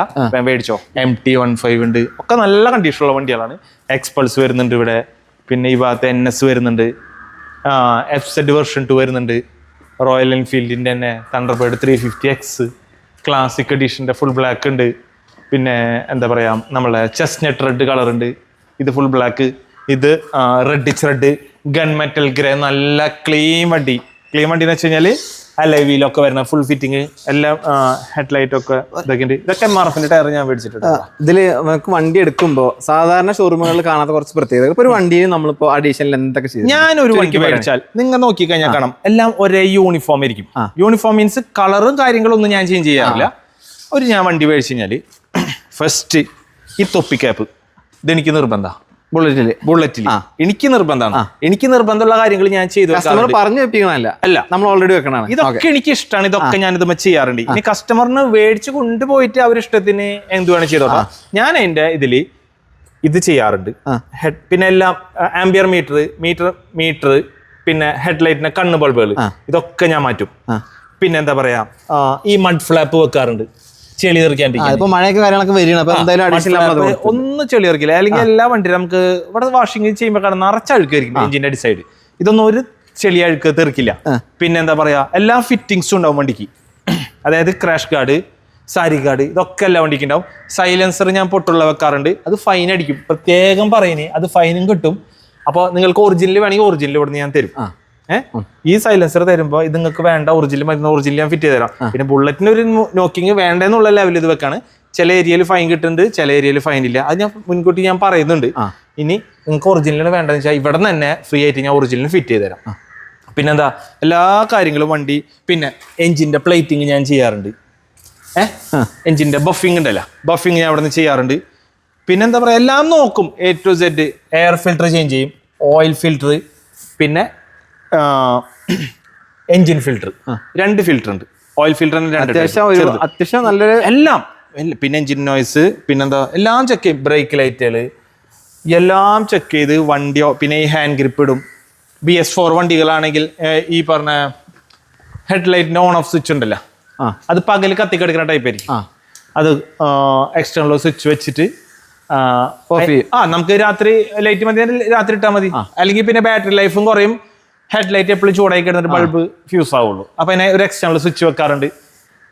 മേടിച്ചോ. MT15 ഉണ്ട്, ഒക്കെ നല്ല കണ്ടീഷനുള്ള വണ്ടികളാണ്. എക്സ്പൾസ് വരുന്നുണ്ട് ഇവിടെ, പിന്നെ ഈ ഭാഗത്ത് NS വരുന്നുണ്ട്, FZ വെർഷൻ 2 വരുന്നുണ്ട്, റോയൽ എൻഫീൽഡിന്റെ തന്നെ തണ്ടർബേർഡ് 350X ക്ലാസിക് എഡിഷന്റെ ഫുൾ ബ്ലാക്ക് ഉണ്ട്. പിന്നെ എന്താ പറയാ, നമ്മളെ ചെസ്റ്റ്നട്ട് റെഡ് കളർ ഉണ്ട്, ഇത് ഫുൾ ബ്ലാക്ക്, ഇത് റെഡ് ഗൺ മെറ്റൽ ഗ്രേ, നല്ല ക്ലീൻ വണ്ടി എന്ന് വെച്ച് കഴിഞ്ഞാല് അലൈവിലൊക്കെ വരുന്ന ഫുൾ ഫിറ്റിങ് എല്ലാം, ഹെഡ്ലൈറ്റ് ഒക്കെ ഇതൊക്കെ ഉണ്ട്. ഇതൊക്കെ MRFന്റെ ടയർ ഞാൻ മേടിച്ചിട്ടുണ്ട്. ഇതില് നമുക്ക് വണ്ടി എടുക്കുമ്പോൾ സാധാരണ ഷോറൂമുകളിൽ കാണാത്ത കുറച്ച് പ്രത്യേകത. ഇപ്പൊ ഒരു വണ്ടിയിൽ നമ്മളിപ്പോ അഡീഷണൽ എന്തൊക്കെ ചെയ്യും? ഞാനൊരു വണ്ടി മേടിച്ചാൽ നിങ്ങൾ നോക്കിക്കഴിഞ്ഞാൽ കാണാം എല്ലാം ഒരേ യൂണിഫോം ആയിരിക്കും. യൂണിഫോം മീൻസ് കളറും കാര്യങ്ങളും ഒന്നും ഞാൻ ചേഞ്ച് ചെയ്യാറില്ല. ഞാൻ വണ്ടി മേടിച്ചു കഴിഞ്ഞാല് ഫസ്റ്റ് ഈ തൊപ്പി ക്യാപ്പ് ഇതെനിക്ക് നിർബന്ധമാണ്. ബുള്ളറ്റിൽ എനിക്ക് നിർബന്ധമാണ്. എനിക്ക് നിർബന്ധമുള്ള കാര്യങ്ങൾ ഞാൻ ചെയ്തു പറഞ്ഞു വെപ്പിക്കണല്ല, അല്ല നമ്മൾ ഓൾറെഡി വെക്കണം. ഇതൊക്കെ എനിക്ക് ഇഷ്ടമാണ്, ഇതൊക്കെ ഞാൻ ഇത് ചെയ്യാറുണ്ട്. ഇനി കസ്റ്റമറിന് മേടിച്ച് കൊണ്ടുപോയിട്ട് അവരിഷ്ടത്തിന് എന്തുവേണം ചെയ്തോട്ടാ. ഞാൻ അതിന്റെ ഇതില് ഇത് ചെയ്യാറുണ്ട്. പിന്നെ എല്ലാം ആംബിയർ മീറ്റർ പിന്നെ ഹെഡ്ലൈറ്റിന്റെ കണ്ണ് ബൾബുകൾ ഇതൊക്കെ ഞാൻ മാറ്റും. പിന്നെ എന്താ പറയാ, ഈ മഡ് ഫ്ലാപ്പ് വെക്കാറുണ്ട്, ചെളി തെറിക്കാണ്ടിരിക്കും. മഴയൊക്കെ കാര്യങ്ങളൊക്കെ വരികയാണ്, ഒന്നും ചെളി തെറിക്കില്ല. അല്ലെങ്കിൽ എല്ലാ വണ്ടിയിലും നമുക്ക് ഇവിടെ വാഷിംഗ് ചെയ്യുമ്പോൾ കാണാൻ നിറച്ച അഴുക്കായിരിക്കും എഞ്ചിന്റെ അടിസൈഡ്. ഇതൊന്നും ഒരു ചെളി അഴുക്ക് തെറിക്കില്ല. പിന്നെ എന്താ പറയാ, എല്ലാ ഫിറ്റിങ്സും ഉണ്ടാവും വണ്ടിക്ക്. അതായത് ക്രാഷ് ഗാർഡ്, സാരി ഗാർഡ്, ഇതൊക്കെ എല്ലാ വണ്ടിക്ക് ഉണ്ടാവും. സൈലൻസർ ഞാൻ പൊട്ടുള്ള വെക്കാറുണ്ട്, അത് ഫൈൻ അടിക്കും. പ്രത്യേകം പറയുന്നേ, അത് ഫൈനും കിട്ടും. അപ്പോൾ നിങ്ങൾക്ക് ഒറിജിനൽ വേണമെങ്കിൽ ഒറിജിനൽ ഇവിടെ ഞാൻ തരും. ഈ സൈലൻസർ തരുമ്പോൾ ഇത് നിങ്ങൾക്ക് വേണ്ട ഒറിജിനൽ മരുന്ന് ഒറിജിനൽ ഞാൻ ഫിറ്റ് ചെയ്ത് തരാം. പിന്നെ ബുള്ളറ്റിന് ഒരു നോക്കിങ് വേണ്ടെന്നുള്ള ലെവലിൽ ഇത് വെക്കാണ്. ചില ഏരിയയിൽ ഫൈൻ കിട്ടുന്നുണ്ട്, ചില ഏരിയയിൽ ഫൈൻ ഇല്ല. അത് ഞാൻ മുൻകൂട്ടി ഞാൻ പറയുന്നുണ്ട്. ഇനി നിങ്ങൾക്ക് ഒറിജിനൽ വേണ്ടതെന്ന് വെച്ചാൽ ഇവിടെ നിന്ന് തന്നെ ഫ്രീ ആയിട്ട് ഞാൻ ഒറിജിനൽ ഫിറ്റ് ചെയ്ത് തരാം. പിന്നെന്താ, എല്ലാ കാര്യങ്ങളും വണ്ടി. പിന്നെ എഞ്ചിന്റെ പ്ലേറ്റിങ് ഞാൻ ചെയ്യാറുണ്ട്. എഞ്ചിന്റെ ബഫിങ് ഉണ്ടല്ലോ, ബഫിങ് ഞാൻ അവിടെ നിന്ന് ചെയ്യാറുണ്ട്. പിന്നെന്താ പറയാ, എല്ലാം നോക്കും A to Z. Air filter change ചെയ്യും, ഓയിൽ ഫിൽറ്റർ, പിന്നെ എഞ്ചിൻ ഫിൽറ്റർ 2 ഫിൽറ്റർ ഉണ്ട്. ഓയിൽ ഫിൽറ്ററിന് അത്യാവശ്യം നല്ലൊരു എല്ലാം. പിന്നെ എഞ്ചിൻ നോയ്സ്, പിന്നെന്താ എല്ലാം ചെക്ക് ചെയ്യും. ബ്രേക്ക് ലൈറ്റുകൾ എല്ലാം ചെക്ക് ചെയ്ത് വണ്ടിയോ. പിന്നെ ഈ ഹാൻഡ് ഗ്രിപ്പ് ഇടും. BS4 വണ്ടികളാണെങ്കിൽ ഈ പറഞ്ഞ ഹെഡ്ലൈറ്റിന്റെ ഓൺ ഓഫ് സ്വിച്ച് ഉണ്ടല്ലോ, അത് പകല് കത്തിക്കെടുക്കുന്ന ടൈപ്പ് ആയിരിക്കും. അത് എക്സ്റ്റേണൽ സ്വിച്ച് വെച്ചിട്ട് നമുക്ക് രാത്രി ലൈറ്റ് മതി, രാത്രി ഇട്ടാൽ മതി. അല്ലെങ്കിൽ പിന്നെ ബാറ്ററി ലൈഫും കുറയും, ഹെഡ്ലൈറ്റ് എപ്പോഴും ചൂടായി കിടന്നിട്ട് ബൾബ് ഫ്യൂസ് ആവുള്ളൂ. അപ്പൊ അതിനെ ഒരു എക്സ്റ്റേണൽ സ്വിച്ച് വെക്കാറുണ്ട്.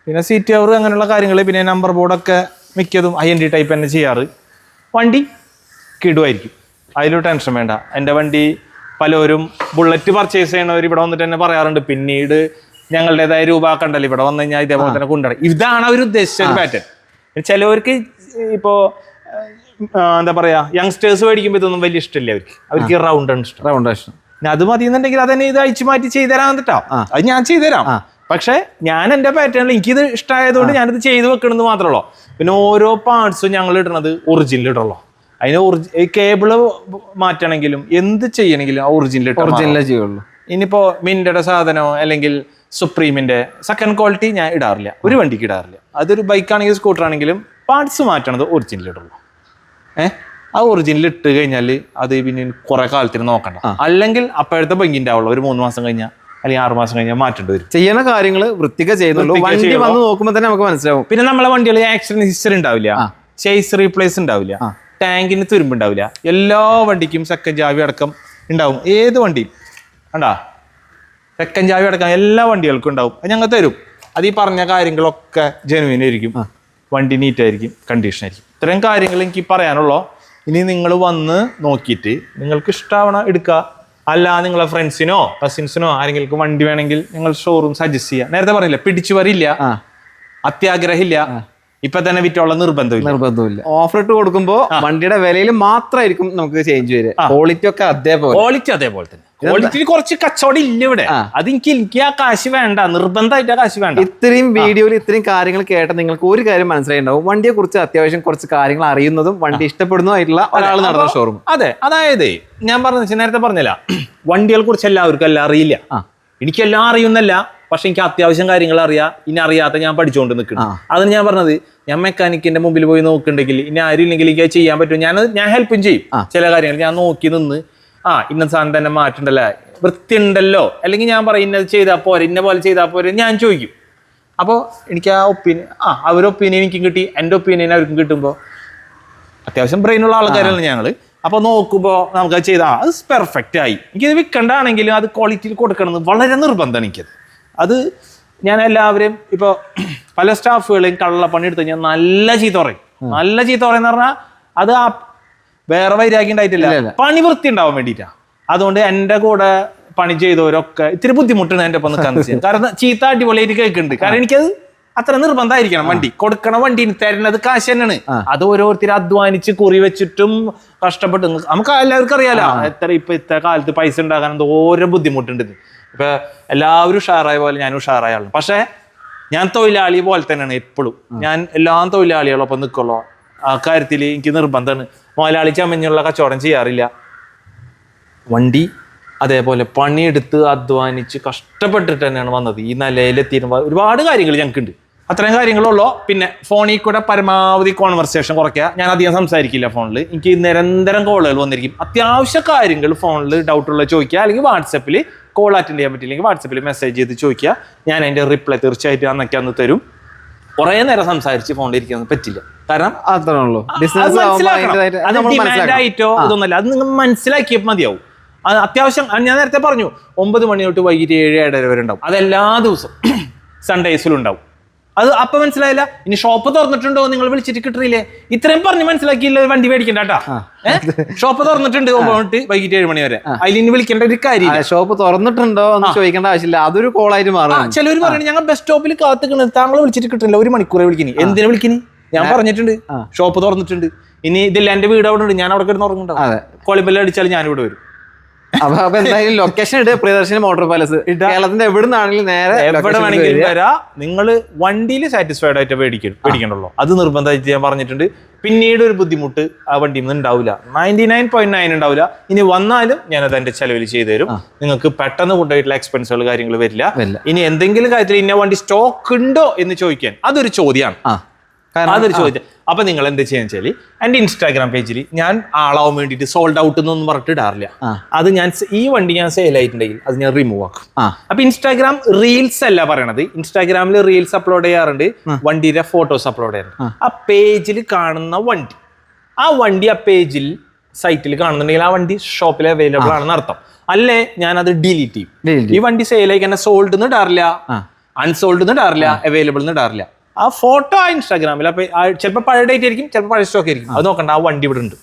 പിന്നെ സീറ്റ് കവർ, അങ്ങനെയുള്ള കാര്യങ്ങൾ. പിന്നെ നമ്പർ ബോർഡൊക്കെ മിക്കതും IND ടൈപ്പ് തന്നെ ചെയ്യാറ്. വണ്ടി കിടുവായിരിക്കും, അതിലൊരു ടെൻഷൻ വേണ്ട. എൻ്റെ വണ്ടി പലരും ബുള്ളറ്റ് പർച്ചേസ് ചെയ്യണവർ ഇവിടെ വന്നിട്ട് തന്നെ പറയാറുണ്ട്, പിന്നീട് ഞങ്ങളുടേതായ രൂപ കണ്ടല്ലോ ഇവിടെ വന്നു കഴിഞ്ഞാൽ ഇതേപോലെ തന്നെ കൊണ്ടുവരാം. ഇതാണ് അവർ ഉദ്ദേശിച്ച ഒരു പാറ്റേൺ. ചിലവർക്ക് ഇപ്പോ എന്താ പറയാ, യങ്സ്റ്റേഴ്സ് മേടിക്കുമ്പോൾ ഇതൊന്നും വലിയ ഇഷ്ടമില്ല അവർക്ക് റൗണ്ട് ആണ് ഇഷ്ടം. അത് മതി എന്നുണ്ടെങ്കിൽ അതന്നെ ഇത് അയച്ചു മാറ്റി ചെയ്തുതരാൻ കേട്ടോ, അത് ഞാൻ ചെയ്തുതരാം. പക്ഷെ ഞാൻ എൻ്റെ പാറ്റേണിൽ എനിക്കിത് ഇഷ്ടമായതുകൊണ്ട് ഞാനിത് ചെയ്ത് വെക്കണമെന്ന് മാത്രമേ ഉള്ളൂ. പിന്നെ ഓരോ പാർട്സും ഞങ്ങൾ ഇടുന്നത് ഒറിജിനൽ ഇടുള്ളൂ. അതിന് കേബിള് മാറ്റണമെങ്കിലും എന്ത് ചെയ്യണമെങ്കിലും ഒറിജിനലേ ചെയ്യുള്ളൂ. ഇനിയിപ്പോ മിൻറ്റയുടെ സാധനമോ അല്ലെങ്കിൽ സുപ്രീമിന്റെ സെക്കൻഡ് ക്വാളിറ്റി ഞാൻ ഇടാറില്ല, ഒരു വണ്ടിക്ക് ഇടാറില്ല. അതൊരു ബൈക്കാണെങ്കിലും സ്കൂട്ടർ ആണെങ്കിലും പാർട്സ് മാറ്റണത് ഒറിജിനൽ ഇടുള്ളൂ. ആ ഒറിജിനൽ ഇട്ട് കഴിഞ്ഞാൽ അത് പിന്നെ കുറെ കാലത്തിന് നോക്കണ്ട. അല്ലെങ്കിൽ അപ്പോഴത്തെ ഭംഗിന്റെ ആവുള്ളൂ. ഒരു 3 മാസം കഴിഞ്ഞാൽ അല്ലെങ്കിൽ 6 മാസം കഴിഞ്ഞാൽ മാറ്റേണ്ടി വരും. ചെയ്യുന്ന കാര്യങ്ങൾ വൃത്തിക്ക് ചെയ്യുന്നുള്ളൂ. വണ്ടി വന്ന് നോക്കുമ്പോൾ തന്നെ നമുക്ക് മനസ്സിലാവും. പിന്നെ നമ്മളെ വണ്ടികൾ ആക്സിഡന്റ് ഹിസ്റ്ററി ഉണ്ടാവില്ല, ചേസ് റീപ്ലേസ് ഉണ്ടാവില്ല, ടാങ്കിന് തുരുമ്പുണ്ടാവില്ല. എല്ലാ വണ്ടിക്കും സെക്കൻഡ് ചാവി അടക്കം ഉണ്ടാവും. ഏത് വണ്ടിയും കണ്ടാ സെക്കൻഡ് ചാവി അടക്കം എല്ലാ വണ്ടികൾക്കും ഉണ്ടാവും. അത് ഞങ്ങൾ തരും. അത് ഈ പറഞ്ഞ കാര്യങ്ങളൊക്കെ ജെനുവിൻ ആയിരിക്കും, വണ്ടി നീറ്റ് ആയിരിക്കും, കണ്ടീഷൻ ആയിരിക്കും. ഇത്രയും കാര്യങ്ങൾ എനിക്ക് പറയാനുള്ളൂ. ഇനി നിങ്ങൾ വന്ന് നോക്കിയിട്ട് നിങ്ങൾക്ക് ഇഷ്ടമാവണം എടുക്കുക. അല്ല നിങ്ങളെ ഫ്രണ്ട്സിനോ കസിൻസിനോ ആരെങ്കിലും വണ്ടി വേണമെങ്കിൽ നിങ്ങൾ ഷോറൂം സജസ്റ്റ് ചെയ്യുക. നേരത്തെ പറഞ്ഞില്ല, പിടിച്ചു വരില്ല, അത്യാഗ്രഹമില്ല, ഇപ്പൊ തന്നെ വിറ്റുള്ള നിർബന്ധമില്ല. ഓഫർ ഇട്ട് കൊടുക്കുമ്പോൾ വണ്ടിയുടെ വിലയിൽ മാത്രമായിരിക്കും നമുക്ക് ചേഞ്ച് വരിക. ക്വാളിറ്റി ഒക്കെ അതേപോലെ തന്നെ. ക്വാളിറ്റിയിൽ കുറച്ച് കച്ചവടം ഇല്ല ഇവിടെ. അത് എനിക്ക് ആ കാശ് വേണ്ട, നിർബന്ധമായിട്ട് ആ കാശ് വേണ്ട. ഇത്രയും വീഡിയോയിൽ ഇത്രയും കാര്യങ്ങൾ കേട്ട നിങ്ങൾക്ക് ഒരു കാര്യം മനസ്സിലായിട്ടുണ്ടാവും, വണ്ടിയെ കുറിച്ച് അത്യാവശ്യം കുറച്ച് കാര്യങ്ങൾ അറിയുന്നതും വണ്ടി ഇഷ്ടപ്പെടുന്നതുമായിട്ടുള്ള ഒരാൾ നടന്ന ഷോറൂം. അതെ, അതായത് ഞാൻ നേരത്തെ പറഞ്ഞില്ല, വണ്ടികളെ കുറിച്ച് എല്ലാവർക്കും എല്ലാം അറിയില്ല. എനിക്കെല്ലാം അറിയുന്നല്ല, പക്ഷെ എനിക്ക് അത്യാവശ്യം കാര്യങ്ങൾ അറിയാം, ഇനി അറിയാത്ത ഞാൻ പഠിച്ചുകൊണ്ട് നിൽക്കണം. അതാണ് ഞാൻ പറഞ്ഞത്. ഞാൻ മെക്കാനിക്കിന്റെ മുമ്പിൽ പോയി നോക്കുന്നുണ്ടെങ്കിൽ ഇനി ആരും ഇല്ലെങ്കിൽ എനിക്ക് ചെയ്യാൻ പറ്റും, ഞാൻ ഹെൽപ്പും ചെയ്യും. ചില കാര്യങ്ങൾ ഞാൻ നോക്കി നിന്ന് ഇന്ന സാധനം തന്നെ മാറ്റണ്ടല്ലേ, വൃത്തി ഉണ്ടല്ലോ, അല്ലെങ്കിൽ ഞാൻ പറയും ഇന്നത് ചെയ്താൽ പോരെ, ഇന്ന പോലെ ചെയ്താൽ പോരെ ഞാൻ ചോദിക്കും. അപ്പോൾ എനിക്ക് ആ ഒപ്പീനിയൻ അവരുടെ ഒപ്പീനിയൻ എനിക്കും കിട്ടി, എൻ്റെ ഒപ്പീനിയൻ അവർക്കും കിട്ടുമ്പോൾ അത്യാവശ്യം ബ്രെയിനുള്ള ആൾക്കാരാണ് ഞങ്ങൾ. അപ്പോൾ നോക്കുമ്പോൾ നമുക്കത് ചെയ്താൽ അത് പെർഫെക്റ്റ് ആയി. എനിക്കിത് വിൽക്കണ്ടാണെങ്കിലും അത് ക്വാളിറ്റിയിൽ കൊടുക്കണമെന്ന് വളരെ നിർബന്ധമാണ് എനിക്കത്. അത് ഞാൻ എല്ലാവരെയും ഇപ്പോൾ പല സ്റ്റാഫുകളെയും കള്ളപ്പണി എടുത്ത് കഴിഞ്ഞാൽ നല്ല ചീത്ത പറയും. നല്ല ചീത്ത പറയുന്ന പറഞ്ഞാൽ അത് വേറെ വൈരാഗ്യം ഉണ്ടായിട്ടില്ല, പണി വൃത്തി ഉണ്ടാവാൻ വേണ്ടിയിട്ടാണ്. അതുകൊണ്ട് എൻ്റെ കൂടെ പണി ചെയ്തവരൊക്കെ ഇത്തിരി ബുദ്ധിമുട്ടാണ് എൻ്റെ ഒപ്പം നിൽക്കാൻ ചെയ്യാൻ. കാരണം ചീത്ത അടിപൊളിയായിട്ട് കേൾക്കുന്നുണ്ട്. കാരണം എനിക്കത് അത്ര നിർബന്ധമായിരിക്കണം. വണ്ടി കൊടുക്കണ വണ്ടി തരുന്നത് കാശ് തന്നെയാണ്. അത് ഓരോരുത്തർ അധ്വാനിച്ച് കുറി വെച്ചിട്ടും കഷ്ടപ്പെട്ട് നമുക്ക് എല്ലാവർക്കും അറിയാലോ ഇത്ര കാലത്ത് പൈസ ഉണ്ടാക്കാൻ ഓരോ ബുദ്ധിമുട്ടുണ്ട്. ഇപ്പൊ എല്ലാവരും ഉഷാറായ പോലെ ഞാനും ഉഷാറായ ആളാണ്. പക്ഷെ ഞാൻ തൊഴിലാളി പോലെ തന്നെയാണ് എപ്പോഴും. ഞാൻ എല്ലാ തൊഴിലാളികളൊപ്പം നിൽക്കുള്ളൂ. ആ കാര്യത്തിൽ എനിക്ക് നിർബന്ധമാണ്. മുതലാളി ചമഞ്ഞുള്ള കച്ചവടം ചെയ്യാറില്ല. വണ്ടി അതേപോലെ പണിയെടുത്ത് അധ്വാനിച്ച് കഷ്ടപ്പെട്ടിട്ട് തന്നെയാണ് വന്നത്. ഈ നിലയിലെത്തിയിരുമ്പോൾ ഒരുപാട് കാര്യങ്ങൾ ഞങ്ങൾക്കുണ്ട്. അത്രയും കാര്യങ്ങളുള്ളൂ. പിന്നെ ഫോണിൽ കൂടെ പരമാവധി കോൺവെർസേഷൻ കുറയ്ക്കുക. ഞാൻ അധികം സംസാരിക്കില്ല ഫോണിൽ. എനിക്ക് നിരന്തരം കോളുകൾ വന്നിരിക്കും. അത്യാവശ്യ കാര്യങ്ങൾ ഫോണിൽ ഡൗട്ടുള്ള ചോദിക്കുക, അല്ലെങ്കിൽ വാട്സപ്പിൽ കോൾ അറ്റൻഡ് ചെയ്യാൻ പറ്റില്ലെങ്കിൽ വാട്സപ്പിൽ മെസ്സേജ് ചെയ്ത് ചോദിക്കുക. ഞാൻ അതിൻ്റെ റിപ്ലൈ തീർച്ചയായിട്ടും അന്ന് തരും. കുറേ നേരം സംസാരിച്ച് ഫോണിൽ ഇരിക്കാൻ പറ്റില്ല. കാരണം ഡിമാൻഡായിട്ടോ ഇതൊന്നല്ല, അത് നിങ്ങൾ മനസ്സിലാക്കിയപ്പോൾ മതിയാവും. അത് അത്യാവശ്യം ഞാൻ നേരത്തെ പറഞ്ഞു 9 മണി തൊട്ട് വൈകിട്ട് 7-7:30 വരെ ഉണ്ടാവും. അതെല്ലാ ദിവസവും സൺഡേസിലും ഉണ്ടാവും. അത് അപ്പം മനസ്സിലായില്ല. ഇനി ഷോപ്പ് തുറന്നിട്ടുണ്ടോ നിങ്ങൾ വിളിച്ചിട്ട് കിട്ടില്ലേ, ഇത്രയും പറഞ്ഞ് മനസ്സിലാക്കിയില്ല വണ്ടി മേടിക്കണ്ട കേട്ടാ. ഷോപ്പ് തുറന്നിട്ടുണ്ട് 9 തൊട്ട് വൈകിട്ട് 7 മണി വരെ. അതിൽ ഇനി വിളിക്കേണ്ട ഒരു കാര്യം, ഷോപ്പ് തുറന്നിട്ടുണ്ടോ എന്ന് ചോദിക്കേണ്ട ആവശ്യമില്ല, അതൊരു കോളായിട്ട് മാറും. ചിലവർ പറയണേ ഞങ്ങൾ ബസ് സ്റ്റോപ്പിൽ കാത്തുക്കുന്നത് താങ്കൾ വിളിച്ചിട്ട് കിട്ടില്ല, 1 മണിക്കൂറെ വിളിക്കണി. എന്തിനാ വിളിക്കണി? ഞാൻ പറഞ്ഞിട്ടുണ്ട് ഷോപ്പ് തുറന്നിട്ടുണ്ട്. ഇനി ഇതില്ല, എന്റെ വീട് അവിടെ ഉണ്ട്, ഞാൻ അവിടെ കിടന്ന് ഉറങ്ങുന്നുണ്ടാവും. കോളിബെല്ലാം അടിച്ചാൽ ഞാൻ ഇവിടെ വരും. അപ്പൊ എന്തായാലും ലൊക്കേഷൻ ഇട്ട് പ്രിയദർശിനി മോട്ടോർ പാലസ്. കേരളത്തിന്റെ എവിടെ നിന്നാണെങ്കിലും നേരെ എവിടെ വേണമെങ്കിലും വരാം. നിങ്ങൾ വണ്ടിയിൽ സാറ്റിസ്ഫൈഡ് ആയിട്ട് പേടിക്കണല്ലോ, അത് നിർബന്ധമായിട്ട് ഞാൻ പറഞ്ഞിട്ടുണ്ട്. പിന്നീട് ഒരു ബുദ്ധിമുട്ട് ആ വണ്ടിയിൽ നിന്ന് ഉണ്ടാവില്ല, 99.9 ഉണ്ടാവില്ല. ഇനി വന്നാലും ഞാനത് എന്റെ ചെലവിൽ ചെയ്തു തരും. നിങ്ങൾക്ക് പെട്ടെന്ന് കൊണ്ടുപോയിട്ടുള്ള എക്സ്പെൻസുകൾ കാര്യങ്ങൾ വരില്ല. ഇനി എന്തെങ്കിലും കാര്യത്തിൽ ഇന്ന വണ്ടി സ്റ്റോക്ക് ഉണ്ടോ എന്ന് ചോദിക്കാൻ അതൊരു ചോദ്യമാണ്. അതൊരു ചോദ്യം. അപ്പൊ നിങ്ങൾ എന്ത് ചെയ്യാന്ന് വെച്ചാല് എന്റെ ഇൻസ്റ്റാഗ്രാം പേജിൽ ഞാൻ ആളാവാൻ വേണ്ടിയിട്ട് സോൾഡ് ഔട്ട് എന്നൊന്നും പറഞ്ഞിട്ട് ഇടാറില്ല. അത് ഞാൻ ഈ വണ്ടി ഞാൻ സെയിൽ ആയിട്ടുണ്ടെങ്കിൽ അത് ഞാൻ റിമൂവ് ആക്കും. അപ്പൊ ഇൻസ്റ്റാഗ്രാം റീൽസ് അല്ല പറയണത്, ഇൻസ്റ്റാഗ്രാമിൽ റീൽസ് അപ്ലോഡ് ചെയ്യാറുണ്ട്, വണ്ടിയുടെ ഫോട്ടോസ് അപ്ലോഡ് ചെയ്യാറുണ്ട്. ആ പേജിൽ കാണുന്ന വണ്ടി, ആ വണ്ടി ആ പേജിൽ സൈറ്റിൽ കാണുന്നുണ്ടെങ്കിൽ ആ വണ്ടി ഷോപ്പിൽ അവൈലബിൾ ആണെന്ന് അർത്ഥം. അല്ലേ ഞാൻ അത് ഡിലീറ്റ് ചെയ്യും. ഈ വണ്ടി സെയിൽ ആയി തന്നെ സോൾഡ് എന്ന് ഇടാറില്ല, അൺസോൾഡ് എന്ന് ഇടാറില്ല, അവൈലബിൾ എന്ന് ഇടാറില്ല. ആ ഫോട്ടോ ആ ഇൻസ്റ്റാഗ്രാമിൽ അപ്പൊ ചിലപ്പോൾ പഴയ ഡേറ്റ് ആയിരിക്കും, ചിലപ്പോൾ പഴയ സ്റ്റോക്ക് ആയിരിക്കും. അത് നോക്കണ്ട, ആ വണ്ടി ഇവിടെ ഉണ്ട്.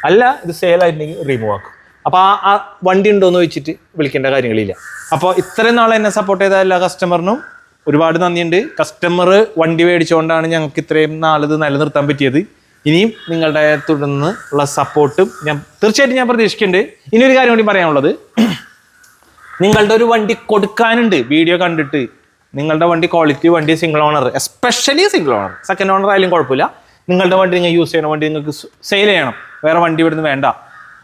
അല്ല ഇത് സെയിൽ ആയിട്ടുണ്ടെങ്കിൽ റിമൂവ് ആക്കും. അപ്പൊ ആ വണ്ടി ഉണ്ടോന്ന് വെച്ചിട്ട് വിളിക്കേണ്ട കാര്യങ്ങളില്ല. അപ്പോൾ ഇത്രയും നാളെ എന്നെ സപ്പോർട്ട് ചെയ്ത എല്ലാ കസ്റ്റമറിനും ഒരുപാട് നന്ദിയുണ്ട്. കസ്റ്റമർ വണ്ടി മേടിച്ചുകൊണ്ടാണ് ഞങ്ങൾക്ക് ഇത്രയും നാളിത് നിലനിർത്താൻ പറ്റിയത്. ഇനിയും നിങ്ങളുടെ തുടർന്ന് ഉള്ള സപ്പോർട്ടും തീർച്ചയായിട്ടും ഞാൻ പ്രതീക്ഷിക്കുന്നുണ്ട്. ഇനി ഒരു കാര്യം കൂടി പറയാനുള്ളത്, നിങ്ങളുടെ ഒരു വണ്ടി കൊടുക്കാനുണ്ട്. വീഡിയോ കണ്ടിട്ട് നിങ്ങളുടെ വണ്ടി ക്വാളിറ്റി വണ്ടി, single owner, especially single owner, second owner ആയാലും കുഴപ്പമില്ല, നിങ്ങളുടെ വണ്ടി നിങ്ങൾ യൂസ് ചെയ്യണ വണ്ടി നിങ്ങൾക്ക് സെയിൽ ചെയ്യണം, വേറെ വണ്ടി ഇവിടുന്ന് വേണ്ട,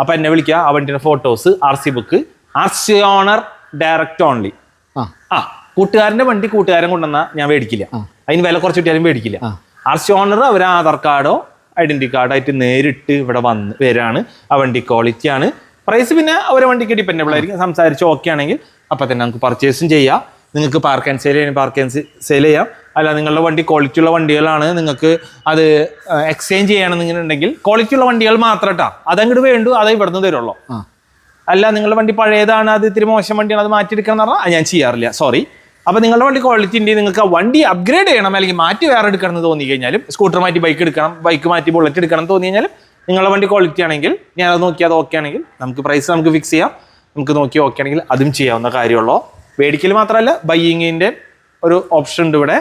അപ്പം എന്നെ വിളിക്കുക. ആ വണ്ടിയുടെ photos, RC book, RC owner direct only. കൂട്ടുകാരൻ്റെ വണ്ടി കൂട്ടുകാരൻ കൊണ്ടുവന്നാൽ ഞാൻ മേടിക്കില്ല, അതിന് വില കുറച്ച് കിട്ടിയാലും മേടിക്കില്ല. RC ഓണർ അവർ ആധാർ കാർഡോ ഐഡന്റിറ്റി കാർഡോ ആയിട്ട് നേരിട്ട് ഇവിടെ വരാണ്. ആ വണ്ടി ക്വാളിറ്റിയാണ്, പ്രൈസ് പിന്നെ അവരെ വണ്ടിക്ക് ഡിപ്പെൻഡബിൾ ആയിരിക്കും. സംസാരിച്ച് ഓക്കെ ആണെങ്കിൽ അപ്പം തന്നെ നമുക്ക് പർച്ചേസും ചെയ്യാം. നിങ്ങൾക്ക് പാർക്ക് ആൻഡ് സെയിൽ ചെയ്യാൻ പാർക്ക് ആൻഡ് സെയിൽ ചെയ്യാം. അല്ല നിങ്ങളുടെ വണ്ടി ക്വാളിറ്റി ഉള്ള വണ്ടികളാണ്, നിങ്ങൾക്ക് അത് എക്സ്ചേഞ്ച് ചെയ്യണമെന്നുണ്ടെങ്കിൽ ക്വാളിറ്റി ഉള്ള വണ്ടികൾ മാത്രം കേട്ടോ, അതങ്ങോട്ട് വേണ്ടു, അതേ ഇവിടുന്ന് തരുള്ളൂ. അല്ല നിങ്ങളുടെ വണ്ടി പഴയതാണ്, അത് ഇത്തിരി മോശം വണ്ടിയാണ്, അത് മാറ്റിയെടുക്കണം എന്ന് പറഞ്ഞാൽ ഞാൻ ചെയ്യാറില്ല, സോറി. അപ്പോൾ നിങ്ങളുടെ വണ്ടി ക്വാളിറ്റി ഉണ്ടെങ്കിൽ നിങ്ങൾക്ക് വണ്ടി അപ്ഗ്രേഡ് ചെയ്യണം, അല്ലെങ്കിൽ മാറ്റി വേറെ എടുക്കണം എന്ന് തോന്നി കഴിഞ്ഞാലും, സ്കൂട്ടർ മാറ്റി ബൈക്ക് എടുക്കണം, ബൈക്ക് മാറ്റി ബുള്ളറ്റ് എടുക്കണം എന്ന് തോന്നി കഴിഞ്ഞാലും, നിങ്ങളുടെ വണ്ടി ക്വാളിറ്റി ആണെങ്കിൽ ഞാൻ അത് നോക്കി അത് ഓക്കെ ആണെങ്കിൽ നമുക്ക് പ്രൈസ് നമുക്ക് ഫിക്സ് ചെയ്യാം. നമുക്ക് നോക്കി ഓക്കെ ആണെങ്കിൽ അതും ചെയ്യാവുന്ന കാര്യമുള്ളൂ. മേടിക്കൽ മാത്രമല്ല ബയ്യിങ്ങിൻ്റെ ഒരു ഓപ്ഷൻ ഉണ്ട് ഇവിടെ.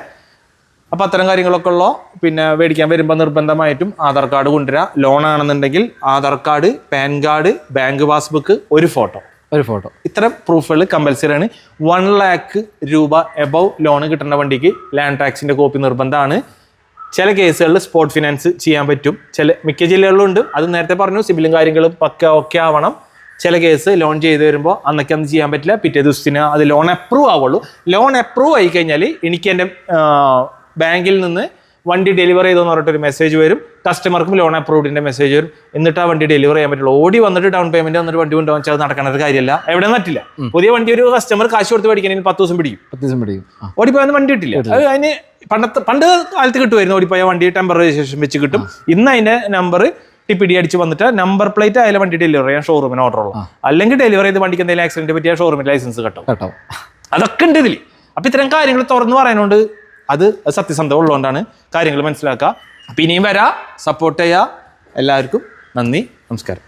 അപ്പോൾ അത്തരം കാര്യങ്ങളൊക്കെ ഉള്ളൂ. പിന്നെ മേടിക്കാൻ വരുമ്പോൾ നിർബന്ധമായിട്ടും ആധാർ കാർഡ് കൊണ്ടുവരിക. ലോൺ ആണെന്നുണ്ടെങ്കിൽ Aadhaar card, pan card, bank passbook, ഒരു ഫോട്ടോ ഇത്തരം പ്രൂഫുകൾ കമ്പൽസറി ആണ്. 1 lakh രൂപ എബവ് ലോൺ കിട്ടുന്ന വണ്ടിക്ക് ലാൻഡ് ടാക്സിൻ്റെ കോപ്പി നിർബന്ധമാണ്. ചില കേസുകളിൽ സ്പോട്ട് ഫിനാൻസ് ചെയ്യാൻ പറ്റും, മിക്ക ജില്ലകളിലും ഉണ്ട്. അത് നേരത്തെ പറഞ്ഞു, സിബിലും കാര്യങ്ങളും പക്ക ഓക്കെ ആവണം. ചില കേസ് ലോൺ ചെയ്ത് വരുമ്പോൾ അന്നൊക്കെ ഒന്നും ചെയ്യാൻ പറ്റില്ല, പിറ്റേ ദിവസത്തിന് അത് ലോൺ അപ്രൂവ് ആവുള്ളൂ. ലോൺ അപ്രൂവ് ആയി കഴിഞ്ഞാൽ എനിക്ക് എൻ്റെ ബാങ്കിൽ നിന്ന് വണ്ടി ഡെലിവറി ചെയ്തെന്ന് പറഞ്ഞിട്ട് ഒരു മെസ്സേജ് വരും, കസ്റ്റമർക്കും ലോൺ അപ്രൂവ്ഡിന്റെ മെസ്സേജ് വരും. എന്നിട്ട് ആ വണ്ടി ഡെലിവറി ചെയ്യാൻ പറ്റുള്ളൂ. ഓടി വന്നിട്ട് ഡൗൺ പേയ്മെന്റ് വന്നിട്ട് വണ്ടി കൊണ്ടുപോകാൻ വെച്ചാൽ നടക്കണ ഒരു കാര്യമല്ല, എവിടെ പറ്റില്ല. പുതിയ വണ്ടി ഒരു കസ്റ്റമർ കാശ് കൊടുത്ത് മേടിക്കണമെങ്കിൽ 10 ദിവസം പിടിക്കും. ഓടിപ്പോയാൽ വണ്ടി കിട്ടില്ല. അത് അതിന് പണ്ട് കാലത്ത് കിട്ടുമായിരുന്നു, ഓടിപ്പോയ വണ്ടി ടെമ്പററി രജിസ്ട്രേഷൻ വെച്ച് കിട്ടും. ഇന്ന് അതിന്റെ നമ്പർ ടിപ്പിടി അടിച്ച് വന്നിട്ട് നമ്പർ പ്ലേറ്റ് ആയാലും വണ്ടി ഡെലിവറി ചെയ്യാൻ ഷോറൂമിന് ഓർഡർ ഉള്ളൂ. അല്ലെങ്കിൽ ഡെലിവറി ചെയ്ത് വണ്ടിക്ക് എന്തെങ്കിലും ആക്സിഡന്റ് പറ്റിയാൽ ഷോറൂമിൽ ലൈസൻസ് കിട്ടും. അതൊക്കെ ഉണ്ട് ഇതിൽ. അപ്പൊ ഇത്തരം കാര്യങ്ങൾ തുറന്നു പറയാനുണ്ട്. അത് സത്യസന്ധത ഉള്ളതുകൊണ്ടാണ് കാര്യങ്ങൾ മനസ്സിലാക്കുക. അപ്പം ഇനിയും വരാം, സപ്പോർട്ട് ചെയ്യുക. എല്ലാവർക്കും നന്ദി, നമസ്കാരം.